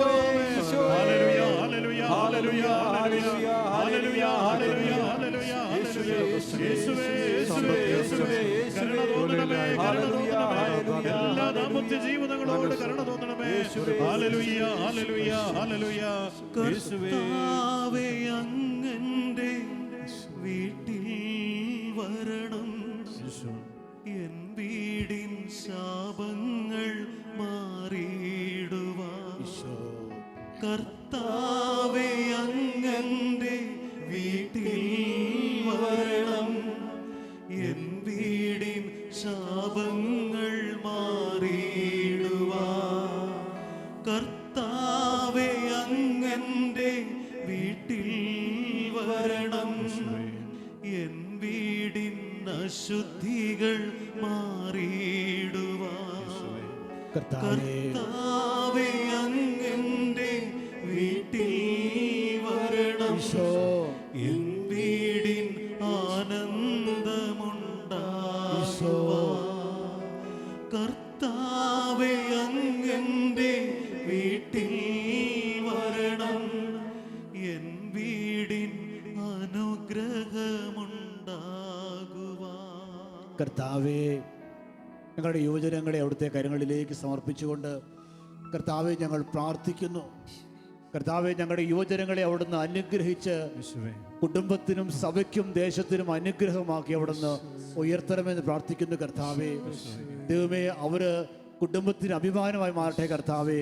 Speaker 3: തോന്നണമേ. ഹല്ലേലൂയ, hallelujah, hallelujah, hallelujah, hallelujah, hallelujah, hallelujah, ഹല്ലേലൂയ. യേശുവേ, യേശുവേ, യേശുവേ, കരുണ തോന്നണമേ, കരുണ തോന്നണമേ. എല്ലാ ദാമ്പത്യ ജീവിതങ്ങളോട് കരുണ തോന്നണമേ. ഹല്ലേലൂയ, ഹല്ലേലൂയ, ഹല്ലേലൂയ.
Speaker 4: കർത്താവേ, അങ്ങന്റെ വീട്ടിൽ വരണം, എൻ വീട് ശാപങ്ങൾ മാറിയിടുവാൻ കർത്താവേ അങ്ങന്റെ വീട്ടിൽ വരണം. എൻ വീടിൻ ശാപങ്ങൾ മാറിയിടുവാൻ കർത്താവേ അങ്ങന്റെ വീട്ടിൽ വരണം. എൻ വീടിൻ അശുദ്ധികൾ മാറിയിടുവാൻ കർത്താവേ അങ്ങന്റെ വീട്ടിൽ വരണം. എൻ വീടിൻ ആനന്ദമുണ്ടാകുവാൻ കർത്താവേ അങ്ങന്റെ വീട്ടിൽ വരണം. എൻ വീടിൻ അനുഗ്രഹമുണ്ടാകുവാൻ.
Speaker 1: കർത്താവേ, ഞങ്ങളുടെ യുവജനങ്ങളെ അവിടുത്തെ കരങ്ങളിലേക്ക് സമർപ്പിച്ചുകൊണ്ട് കർത്താവെ ഞങ്ങൾ പ്രാർത്ഥിക്കുന്നു. കർത്താവെ, ഞങ്ങളുടെ യുവജനങ്ങളെ അവിടുന്ന് അനുഗ്രഹിച്ച് കുടുംബത്തിനും സഭയ്ക്കും ദേശത്തിനും അനുഗ്രഹമാക്കി അവിടുന്ന് ഉയർത്തണമെന്ന് പ്രാർത്ഥിക്കുന്നു. കർത്താവെ ദൈവമേ, അവര് കുടുംബത്തിന് അഭിമാനമായി മാറട്ടെ. കർത്താവെ,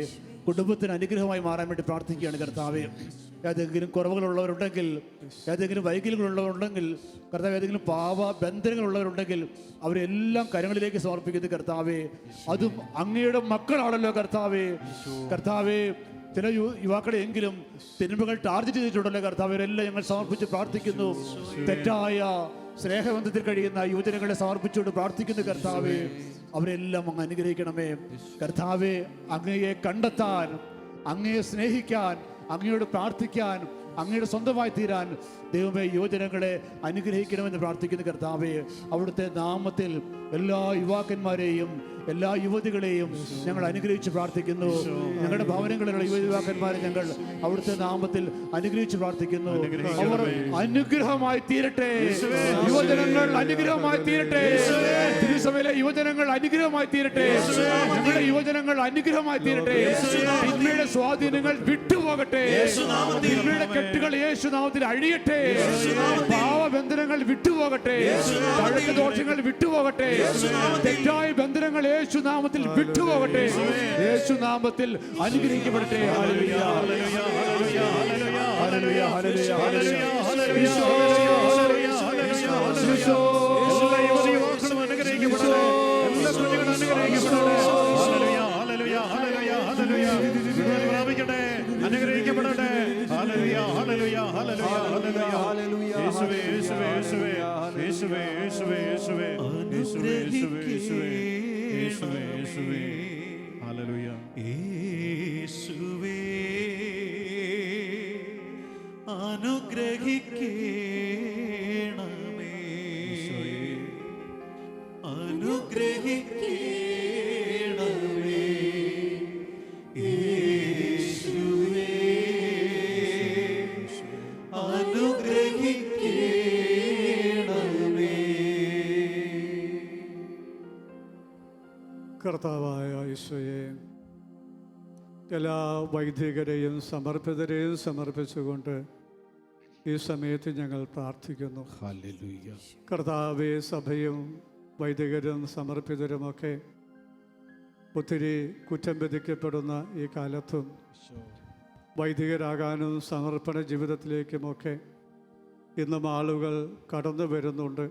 Speaker 1: കുടുംബത്തിന് അനുഗ്രഹമായി മാറാൻ വേണ്ടി പ്രാർത്ഥിക്കുകയാണ്. കർത്താവെ, ഏതെങ്കിലും കുറവുകളുള്ളവരുണ്ടെങ്കിൽ, ഏതെങ്കിലും വൈകല്യങ്ങളുള്ളവരുണ്ടെങ്കിൽ, കർത്താവ് ഏതെങ്കിലും പാപ ബന്ധനങ്ങളുള്ളവരുണ്ടെങ്കിൽ അവരെല്ലാം കരങ്ങളിലേക്ക് സമർപ്പിക്കുന്നത്. കർത്താവെ, അതും അങ്ങയുടെ മക്കളാണല്ലോ. കർത്താവെ, കർത്താവെ, ചില യുവാക്കളെയെങ്കിലും തിന്മകൾ ടാർഗറ്റ് ചെയ്തിട്ടുണ്ടല്ലോ. കർത്താവ്, അവരെല്ലാം ഞങ്ങൾ സമർപ്പിച്ച് പ്രാർത്ഥിക്കുന്നു. തെറ്റായ സ്നേഹബന്ധത്തിൽ കഴിയുന്ന യുവജനങ്ങളെ സമർപ്പിച്ചുകൊണ്ട് പ്രാർത്ഥിക്കുന്നു. കർത്താവെ, അവരെല്ലാം അങ്ങ് അനുഗ്രഹിക്കണമേ. കർത്താവെ, അങ്ങയെ കണ്ടെത്താൻ, അങ്ങയെ സ്നേഹിക്കാൻ, അങ്ങയോട് പ്രാർത്ഥിക്കാൻ, അങ്ങയുടെ സ്വന്തമായി തീരാൻ ദൈവമേ യുവജനങ്ങളെ അനുഗ്രഹിക്കണമെന്ന് പ്രാർത്ഥിക്കുന്നു. കർത്താവെ, അവിടുത്തെ നാമത്തിൽ എല്ലാ യുവാക്കന്മാരെയും എല്ലാ യുവതികളെയും ഞങ്ങൾ അനുഗ്രഹിച്ച് പ്രാർത്ഥിക്കുന്നു. ഞങ്ങളുടെ ഭവനങ്ങളിലുള്ള യുവാക്കന്മാരെ ഞങ്ങൾ അവിടുത്തെ നാമത്തിൽ അനുഗ്രഹിച്ച് പ്രാർത്ഥിക്കുന്നു. അവർ അനുഗ്രഹമായി തീരട്ടെ. യുവജനങ്ങൾ അനുഗ്രഹമായി തീരട്ടെ. തിരുസഭയിലെ യുവജനങ്ങൾ അനുഗ്രഹമായി തീരട്ടെ. ഞങ്ങളുടെ യുവജനങ്ങൾ അനുഗ്രഹമായി തീരട്ടെ. തിന്മയുടെ സ്വാധീനങ്ങൾ വിട്ടുപോകട്ടെ. തിന്മയുടെ കെട്ടുകൾ യേശുനാമത്തിൽ അഴിയട്ടെ. പാവബന്ധനങ്ങൾ വിട്ടുപോകട്ടെ. പഴക്ക ദോഷങ്ങൾ വിട്ടുപോകട്ടെ. തെറ്റായ ബന്ധനങ്ങൾ യേശുനാമത്തിൽ വിട്ടുപോകട്ടെ. യേശുനാമത്തിൽ അനുഗ്രഹിക്കപ്പെടട്ടെ. ഹല്ലേലൂയ, ഹല്ലേലൂയ, ഹല്ലേലൂയ, ഹല്ലേലൂയ, ഹല്ലേലൂയ, ഹല്ലേലൂയ. എല്ലാ യുവതിയുവാക്കളും അനുഗ്രഹിക്കപ്പെടട്ടെ. എല്ലാ കുഞ്ഞുങ്ങളും അനുഗ്രഹിക്കപ്പെടട്ടെ. ഹല്ലേലൂയ, ഹല്ലേലൂയ, ഹല്ലേലൂയ, ഹല്ലേലൂയ. പ്രാപിക്കട്ടെ, അനുഗ്രഹിക്കപ്പെടട്ടെ. ഹല്ലേലൂയ, ഹല്ലേലൂയ, ഹല്ലേലൂയ, ഹല്ലേലൂയ. യേശുവേ, യേശുവേ, യേശുവേ, യേശുവേ, യേശുവേ, യേശുവേ, യേശുവേ, യേശുവേ, യേശുവേ, യേശുവേ. ഹല്ലേലൂയ.
Speaker 4: യേശുവേ, അനുഗ്രഹിക്കണമേ, അനുഗ്രഹിക്കണമേ. യേശുവേ, അനുഗ്രഹിക്കണമേ.
Speaker 6: കർത്താവായ ഈശോയെ, എല്ലാ വൈദികരെയും സമർപ്പിതരെയും സമർപ്പിച്ചുകൊണ്ട് ഈ സമയത്ത് ഞങ്ങൾ പ്രാർത്ഥിക്കുന്നു.
Speaker 1: ഹല്ലേലൂയ.
Speaker 6: കർത്താവേ, സഭയും വൈദികരും സമർപ്പിതരുമൊക്കെ ഒത്തിരി കുറ്റം വിധിക്കപ്പെടുന്ന ഈ കാലത്തും വൈദികരാകാനും സമർപ്പണ ജീവിതത്തിലേക്കുമൊക്കെ ഇന്നും ആളുകൾ കടന്നു വരുന്നുണ്ട്.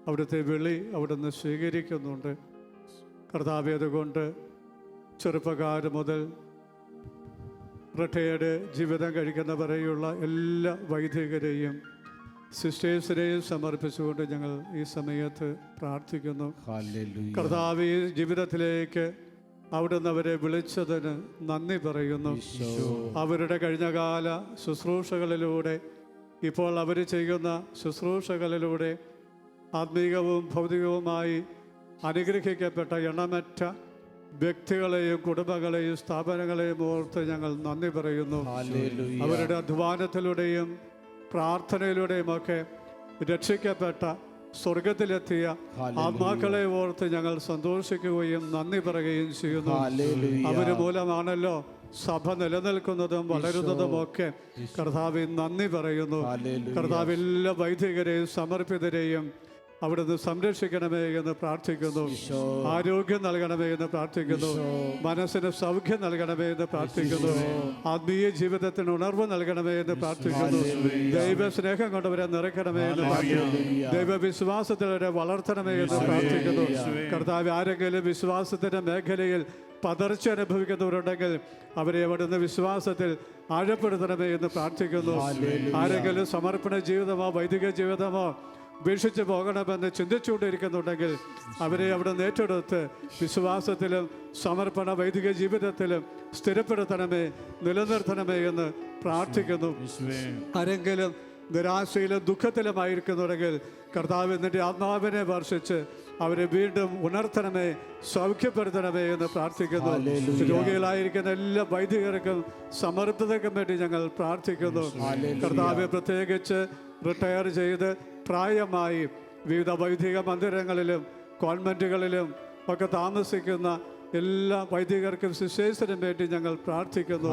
Speaker 6: അവിടുത്തെ വിളി അവിടുന്ന് സ്വീകരിക്കുന്നുണ്ട്. കർത്താവേ, അതുകൊണ്ട് ചെറുപ്പക്കാർ മുതൽ റിട്ടയേർഡ് ജീവിതം കഴിക്കുന്നവരെയുള്ള എല്ലാ വൈദികരെയും സിസ്റ്റേഴ്സിനെയും സമർപ്പിച്ചുകൊണ്ട് ഞങ്ങൾ ഈ സമയത്ത് പ്രാർത്ഥിക്കുന്നു.
Speaker 1: ഹല്ലേലൂയ.
Speaker 6: കർത്താവ് ഈ ജീവിതത്തിലേക്ക് അവിടുന്ന് അവരെ വിളിച്ചതിന് നന്ദി പറയുന്നു. അവരുടെ കഴിഞ്ഞകാല ശുശ്രൂഷകളിലൂടെ, ഇപ്പോൾ അവർ ചെയ്യുന്ന ശുശ്രൂഷകളിലൂടെ ആത്മീകവും ഭൗതികവുമായി അനുഗ്രഹിക്കപ്പെട്ട എണ്ണമറ്റ വ്യക്തികളെയും കുടുംബങ്ങളെയും സ്ഥാപനങ്ങളെയും ഓർത്ത് ഞങ്ങൾ നന്ദി പറയുന്നു. അവരുടെ അധ്വാനത്തിലൂടെയും പ്രാർത്ഥനയിലൂടെയും ഒക്കെ രക്ഷിക്കപ്പെട്ട സ്വർഗത്തിലെത്തിയ ആത്മാക്കളെ ഓർത്ത് ഞങ്ങൾ സന്തോഷിക്കുകയും നന്ദി പറയുകയും ചെയ്യുന്നു. അവര് മൂലമാണല്ലോ സഭ നിലനിൽക്കുന്നതും വളരുന്നതും ഒക്കെ. കർത്താവിന് നന്ദി പറയുന്നു. കർത്താവ് എല്ലാ വൈദികരെയും സമർപ്പിതരെയും അവിടുന്ന് സംരക്ഷിക്കണമേ എന്ന് പ്രാർത്ഥിക്കുന്നു. ആരോഗ്യം നൽകണമേ എന്ന് പ്രാർത്ഥിക്കുന്നു. മനസ്സിന് സൗഖ്യം നൽകണമേ എന്ന് പ്രാർത്ഥിക്കുന്നു. ആത്മീയ ജീവിതത്തിന് ഉണർവ് നൽകണമേ എന്ന് പ്രാർത്ഥിക്കുന്നു. ദൈവ സ്നേഹം കൊണ്ടവരെ നിറയ്ക്കണമേ എന്ന് പ്രാർത്ഥിക്കുന്നു. ദൈവവിശ്വാസത്തിൽ അവരെ വളർത്തണമേ എന്ന് പ്രാർത്ഥിക്കുന്നു. കർത്താവ്, ആരെങ്കിലും വിശ്വാസത്തിന്റെ മേഖലയിൽ പതർച്ച അനുഭവിക്കുന്നവരുണ്ടെങ്കിൽ അവരെ അവിടുന്ന് വിശ്വാസത്തിൽ ആഴപ്പെടുത്തണമേ എന്ന് പ്രാർത്ഥിക്കുന്നു. ആരെങ്കിലും സമർപ്പണ ജീവിതമോ വൈദിക ജീവിതമോ ഉപേക്ഷിച്ച് പോകണമെന്ന് ചിന്തിച്ചുകൊണ്ടിരിക്കുന്നുണ്ടെങ്കിൽ അവരെ അവിടെ ഏറ്റെടുത്ത് വിശ്വാസത്തിലും സമർപ്പണ വൈദിക ജീവിതത്തിലും സ്ഥിരപ്പെടുത്തണമേ, നിലനിർത്തണമേ എന്ന് പ്രാർത്ഥിക്കുന്നു. ആരെങ്കിലും നിരാശയിലും ദുഃഖത്തിലുമായിരിക്കുന്നുണ്ടെങ്കിൽ കർത്താവ് നിന്റെ ആത്മാവിനെ വർഷിച്ച് അവരെ വീണ്ടും ഉണർത്തണമേ, സൗഖ്യപ്പെടുത്തണമേ എന്ന് പ്രാർത്ഥിക്കുന്നു. രോഗികളായിരിക്കുന്ന എല്ലാ വൈദികർക്കും സമർപ്പിതർക്കും വേണ്ടി ഞങ്ങൾ പ്രാർത്ഥിക്കുന്നു. കർത്താവ്, പ്രത്യേകിച്ച് റിട്ടയർ ചെയ്ത് പ്രായമായി വിവിധ വൈദിക മന്ദിരങ്ങളിലും കോൺവെൻറ്റുകളിലും ഒക്കെ താമസിക്കുന്ന എല്ലാ വൈദികർക്കും ശുശ്രൂഷനും വേണ്ടി ഞങ്ങൾ പ്രാർത്ഥിക്കുന്നു.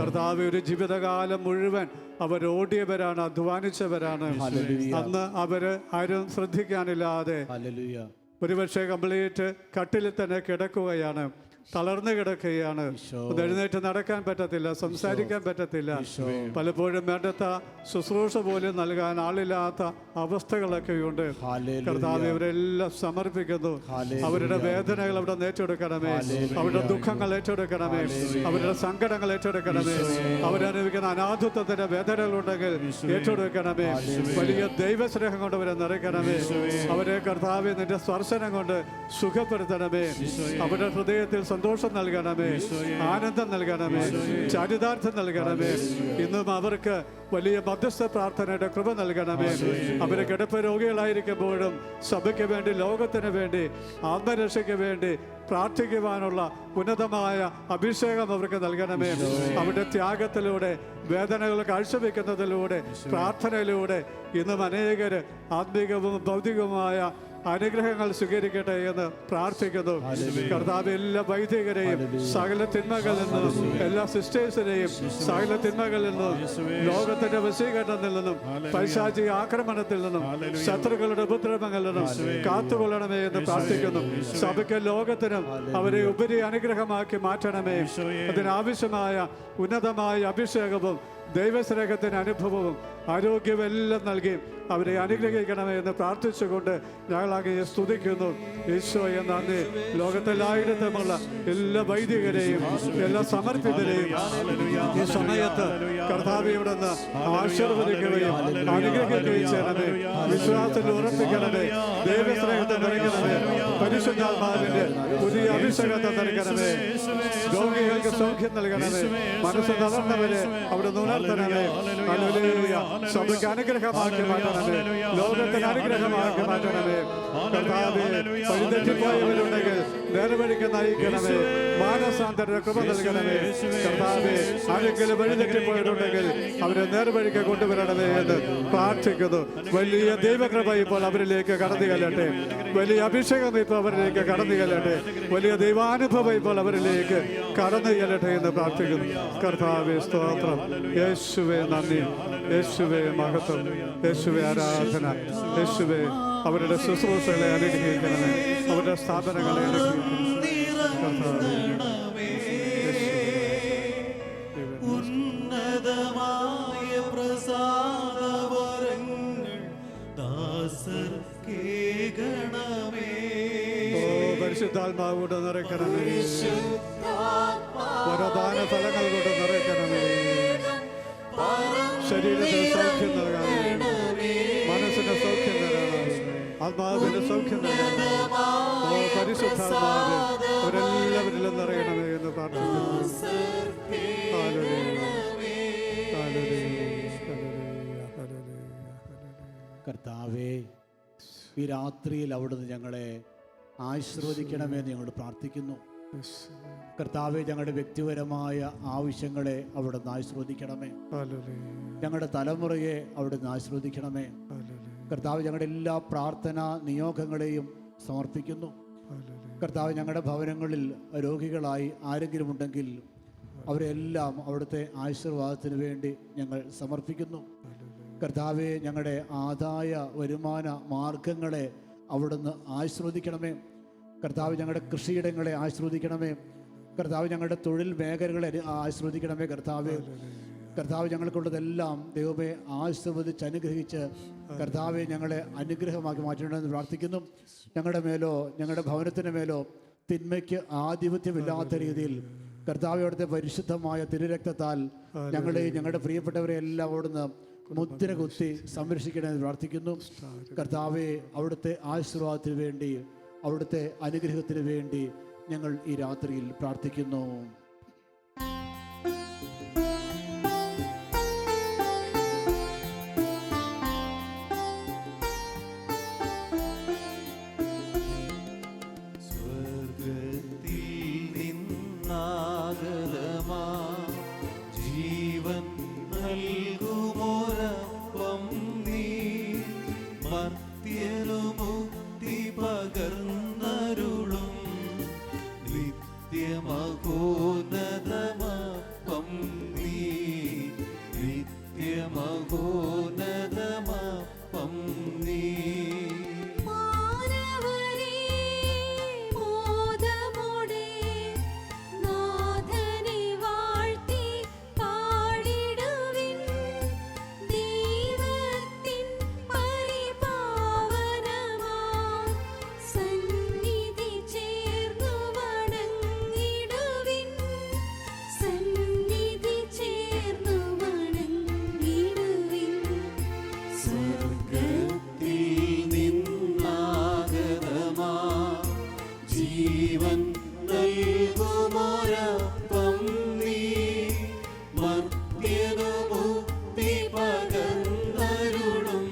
Speaker 6: കർത്താവ്, ഒരു ജീവിതകാലം മുഴുവൻ അവർ ഓടിയവരാണ്, അധ്വാനിച്ചവരാണ്. അന്ന് അവര് ആരും ശ്രദ്ധിക്കാനില്ലാതെ ഒരുപക്ഷെ കംപ്ലീറ്റ് കട്ടിലിൽ തന്നെ കിടക്കുകയാണ്, തളർന്നു കിടക്കുകയാണ്. എഴുന്നേറ്റ് നടക്കാൻ പറ്റത്തില്ല, സംസാരിക്കാൻ പറ്റത്തില്ല. പലപ്പോഴും വേണ്ടത്ത ശുശ്രൂഷ പോലും നൽകാൻ ആളില്ലാത്ത അവസ്ഥകളൊക്കെയുണ്ട്. കർത്താവ്, ഇവരെല്ലാം സമർപ്പിക്കുന്നു. അവരുടെ വേദനകൾ അവിടെ ഏറ്റെടുക്കണമേ, അവരുടെ ദുഃഖങ്ങൾ ഏറ്റെടുക്കണമേ, അവരുടെ സങ്കടങ്ങൾ ഏറ്റെടുക്കണമേ. അവരനുഭവിക്കുന്ന അനാഥത്വത്തിന്റെ വേദനകളുണ്ടെങ്കിൽ ഏറ്റെടുക്കണമേ. വലിയ ദൈവസ്നേഹം കൊണ്ട് അവരെ നിറയ്ക്കണമേ. അവരെ കർത്താവ് നിന്റെ സ്പർശനം കൊണ്ട് സുഖപ്പെടുത്തണമേ. അവരുടെ ഹൃദയത്തിൽ സന്തോഷം നൽകണമേ, ആനന്ദം നൽകണമേ, ചരിതാർത്ഥം നൽകണമേ. ഇന്നും അവർക്ക് വലിയ മധ്യസ്ഥ പ്രാർത്ഥനയുടെ കൃപ നൽകണമേ. അവരെ കിടപ്പ് രോഗികളായിരിക്കുമ്പോഴും സഭയ്ക്ക് വേണ്ടി, ലോകത്തിന് വേണ്ടി, ആത്മരക്ഷയ്ക്ക് വേണ്ടി പ്രാർത്ഥിക്കുവാനുള്ള ഉന്നതമായ അഭിഷേകം അവർക്ക് നൽകണമേ. അവരുടെ ത്യാഗത്തിലൂടെ, വേദനകൾ കാഴ്ചവെക്കുന്നതിലൂടെ, പ്രാർത്ഥനയിലൂടെ ഇന്നും അനേകർ ആത്മീകവും ഭൗതികവുമായ അനുഗ്രഹങ്ങൾ സ്വീകരിക്കട്ടെ എന്ന് പ്രാർത്ഥിക്കുന്നു. കർത്താവ്, എല്ലാ വൈദികരെയും സകല തിന്മകളിൽ നിന്നും, എല്ലാ സിസ്റ്റേഴ്സിനെയും സകല തിന്മകളിൽ നിന്നും, ലോകത്തിന്റെ വശീകരണത്തിൽ നിന്നും, പൈശാചിക ആക്രമണത്തിൽ നിന്നും, ശത്രുക്കളുടെ ഉപദ്രവങ്ങളിൽ നിന്നും കാത്തുകൊള്ളണമേ എന്ന് പ്രാർത്ഥിക്കുന്നു. സഭയ്ക്ക്, ലോകത്തിനും അവരെ ഉപരി അനുഗ്രഹമാക്കി മാറ്റണമേ. അതിനാവശ്യമായ ഉന്നതമായ അഭിഷേകവും ദൈവസ്നേഹത്തിന് അനുഭവവും ആരോഗ്യമെല്ലാം നൽകി അവരെ അനുഗ്രഹിക്കണമേ എന്ന് പ്രാർത്ഥിച്ചുകൊണ്ട് ഞങ്ങളാകെ സ്തുതിക്കുന്നു. ഈശോയെ നന്ദി. ലോകത്തെല്ലായിടത്തുമുള്ള എല്ലാ വൈദികരെയും എല്ലാ സമർപ്പിതരെയും ഈ സമയത്ത് കർത്താവ് ഇവിടുന്ന് ആശീർവദിക്കുകയും അനുഗ്രഹിക്കുകയും ചെയ്യണമേ. വിശ്വാസത്തിൽ ഉറപ്പിക്കണമേ. ദൈവസ്നേഹത്തെ നിറയ്ക്കണമേ. പരിശുദ്ധാത്മാവിന്റെ പുതിയ അഭിഷേകത്തെ നിറയ്ക്കണമേ. രോഗികൾക്ക് സൗഖ്യം നൽകണമേ. മനസ്സ് തളർന്നവരെ അവിടെ ഉണർത്തണമേ. ഹല്ലേലൂയ. സഭയ്ക്ക് അനുഗ്രഹമാക്കി മാറ്റണമേ. ലോകത്തിന് അനുഗ്രഹമാക്കി മാറ്റണമേ. കർത്താവേ, വഴിതെറ്റിപ്പോയവരുണ്ടെങ്കിൽ നേർവഴിക്ക് നയിക്കണമേ. മാനസാന്തര കൃപ നൽകണമേ. കർത്താവേ, ആരെങ്കിലും വഴിതെറ്റിപ്പോയിട്ടുണ്ടെങ്കിൽ അവരെ നേർവഴിക്ക് കൊണ്ടുവരണമേ എന്ന് പ്രാർത്ഥിക്കുന്നു. വലിയ ദൈവകൃപ ഇപ്പോൾ അവരിലേക്ക് കടന്നു ചെല്ലട്ടെ. വലിയ അഭിഷേകം ഇപ്പോൾ അവരിലേക്ക് കടന്നു ചെല്ലട്ടെ. വലിയ ദൈവാനുഭവം ഇപ്പോൾ അവരിലേക്ക് കടന്നു ചെല്ലട്ടെ എന്ന് പ്രാർത്ഥിക്കുന്നു. കർത്താവേ, സ്തോത്രം. യേശുവേ നന്ദി. യേശുവേ മഹത്വം. യേശുവേ ആരാധന. യേശുവേ അവരുടെ ശുശ്രൂഷകളെ അനുഗ്രഹിക്കണമേ. അവരുടെ സ്ഥാപനങ്ങളെ
Speaker 4: ഉന്നതമായ പ്രസാദവരങ്ങൾ ദാസർ കേകണമേ.
Speaker 6: പരിശുദ്ധാത്മാവ് കൊണ്ട് നിറയ്ക്കണമേ. വരദാന ഫലങ്ങൾ കൊണ്ട് നിറയ്ക്കണമേ. ശരീരത്തിന് സൗഖ്യം നൽകണമേ. മനസ്സിന് സൗഖ്യം നൽകണമേ. ആത്മാവിന് സൗഖ്യം നൽകണമേ. പരിശുദ്ധാത്മാവ് അവരെല്ലാവരിലും നിറയണമേ എന്ന് പ്രാർത്ഥിക്കുന്നു.
Speaker 1: കർത്താവേ, ഈ രാത്രിയിൽ അവിടുന്ന് ഞങ്ങളെ ആശീർവദിക്കണമെന്ന് ഞങ്ങൾ പ്രാർത്ഥിക്കുന്നു. കർത്താവെ, ഞങ്ങളുടെ വ്യക്തിപരമായ ആവശ്യങ്ങളെ അവിടുന്ന് ആശീർവദിക്കണമേ. ഞങ്ങളുടെ തലമുറയെ അവിടുന്ന് ആശീർവദിക്കണമേ. കർത്താവ്, ഞങ്ങളുടെ എല്ലാ പ്രാർത്ഥനാ നിയോഗങ്ങളെയും സമർപ്പിക്കുന്നു. കർത്താവ്, ഞങ്ങളുടെ ഭവനങ്ങളിൽ രോഗികളായി ആരെങ്കിലും ഉണ്ടെങ്കിൽ അവരെല്ലാം അവിടുത്തെ ആശീർവാദത്തിന് വേണ്ടി ഞങ്ങൾ സമർപ്പിക്കുന്നു. കർത്താവെ, ഞങ്ങളുടെ ആദായ വരുമാന മാർഗങ്ങളെ അവിടുന്ന് ആശീർവദിക്കണമേ. കർത്താവ് ഞങ്ങളുടെ കൃഷിയിടങ്ങളെ ആശീർവദിക്കണമേ. കർത്താവ് ഞങ്ങളുടെ തൊഴിൽ മേഖലകളെ ആശീർവദിക്കണമേ. കർത്താവ് ഞങ്ങൾക്കുള്ളതെല്ലാം ദൈവമേ ആശീർവദിച്ച് അനുഗ്രഹിച്ച് കർത്താവെ ഞങ്ങളെ അനുഗ്രഹമാക്കി മാറ്റണമെന്ന് പ്രാർത്ഥിക്കുന്നു. ഞങ്ങളുടെ മേലോ ഞങ്ങളുടെ ഭവനത്തിൻ്റെ മേലോ തിന്മയ്ക്ക് ആധിപത്യമില്ലാത്ത രീതിയിൽ കർത്താവ് അവിടുത്തെ പരിശുദ്ധമായ തിരുരക്തത്താൽ ഞങ്ങളെയും ഞങ്ങളുടെ പ്രിയപ്പെട്ടവരെ എല്ലാം അവിടുന്ന് മുദ്ര കുത്തി സംരക്ഷിക്കണമെന്ന് പ്രാർത്ഥിക്കുന്നു. കർത്താവെ അവിടുത്തെ ആശീർവാദത്തിന് വേണ്ടി അവിടുത്തെ അനുഗ്രഹത്തിന് വേണ്ടി ഞങ്ങൾ ഈ രാത്രിയിൽ പ്രാർത്ഥിക്കുന്നു.
Speaker 4: ജീവൻ നൽകുമോരപ്പം നീ മർത്യനു മുക്തി പകർന്നരുളും നിത്യമഹോന്നതമപ്പം നീ നിത്യമഹോന്നതമപ്പം നീ ജീവൻ നൽകുമോരപ്പം നീ മർത്യനു മുക്തി പകർന്നരുളും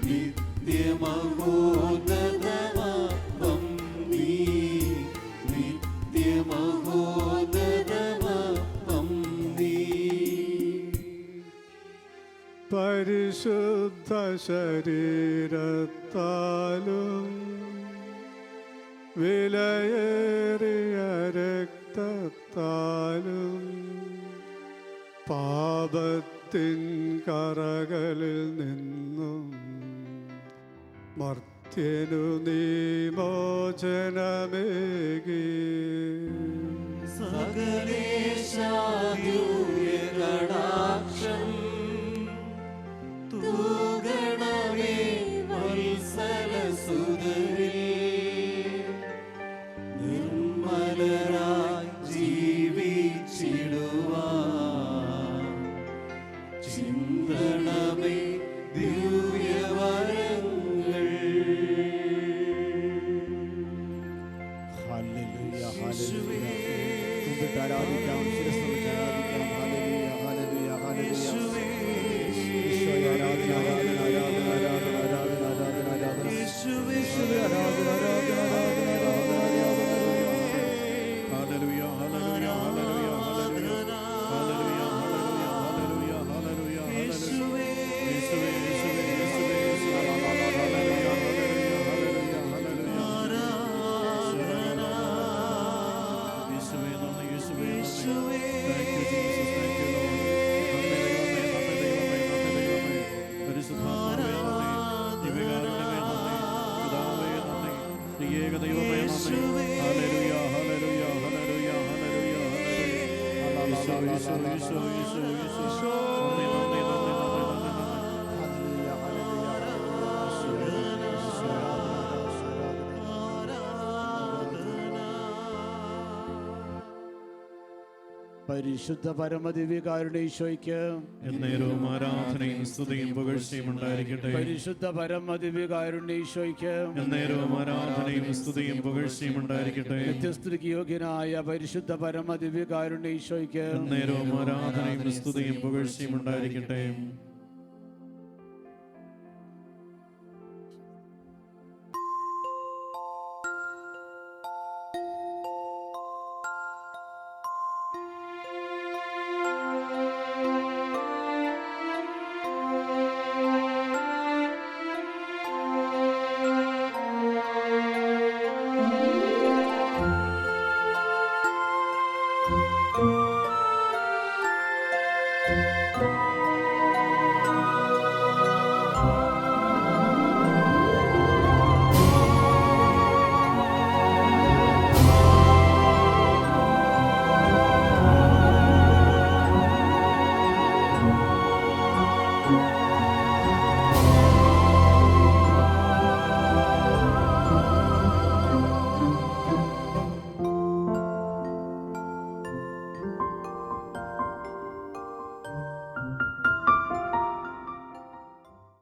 Speaker 4: നിത്യമഹോന്നതമപ്പം നീ നിത്യമഹോന്നതമപ്പം നീ.
Speaker 6: പരിശുദ്ധ ശരീരത്താലും വിലയേറിയ രക്തത്താലും പാപത്തിൻ കറകളിൽ നിന്നും മർത്യനു നീ മോചനമേകി.
Speaker 4: സകലേശാദിവ്യകടാക്ഷം തൂഗണമേ വത്സലസുതരിൽ നിർമ്മലരായി ജീവിച്ചിടുവാൻ ചിന്തണമേ ദിവ്യവരങ്ങൾ.
Speaker 1: Hallelujah, hallelujah. കുമ്പിട്ട് ആരാധിക്കാം, ശിരസ്സ് വെച്ച് ആരാധിക്കാം. Hallelujah, hallelujah, hallelujah. ഈശോയെ ആരാധന, ആരാധന, ആരാധന, ആരാധന, ആരാധന, ആരാധന, ആരാധന. ഈശോയെ ആരാധന, ആരാധന, ആരാധന, ആരാധന, ആരാധന.
Speaker 3: Hallelujah, hallelujah, hallelujah, hallelujah, hallelujah, hallelujah, hallelujah, ഹല്ലേലൂയ. യേശുവേ, യേശുവേ, യേശുവേ, യേശുവേ. ഹല്ലേലൂയ, ഹല്ലേലൂയ, ഹല്ലേലൂയ, ഹല്ലേലൂയ. യേശുവേ നന്ദി, യേശുവേ നന്ദി. Thank you, Jesus. Thank you, Lord. നന്ദി ദൈവമേ, നന്ദി ദൈവമേ, നന്ദി ദൈവമേ. പരിശുദ്ധാത്മാവേ നന്ദി, ദിവ്യകാരുണ്യമേ നന്ദി, പിതാവേ നന്ദി, ഏക ദൈവമേ നന്ദി. Hallelujah, hallelujah, hallelujah, hallelujah, hallelujah. Eesho, Eesho, Eesho, Eesho, Eesho. നന്ദി, നന്ദി, നന്ദി, നന്ദി, നന്ദി, നന്ദി.
Speaker 1: ഹല്ലേലൂയ, ഹല്ലേലൂയ, പരിശുദ്ധ പരമദിവ്യകാരുടെ ഈശോയ്ക്ക്
Speaker 3: എന്നേരവും ആരാധനയും സ്തുതിയും പുകഴ്ചയും ഉണ്ടായിരിക്കട്ടെ.
Speaker 1: പരിശുദ്ധ പരമദിവ്യകാരുടെ ഈശോയ്ക്ക്
Speaker 3: എന്നേരവും ആരാധനയും സ്തുതിയും പുകഴ്ചയും ഉണ്ടായിരിക്കട്ടെ.
Speaker 1: നിത്യസ്തുതിക്ക് യോഗ്യനായ പരിശുദ്ധ പരമദിവ്യകാരുടെ ഈശോയ്ക്ക്
Speaker 3: എന്നേരവും ആരാധനയും സ്തുതിയും പുകഴ്ചയും ഉണ്ടായിരിക്കട്ടെ.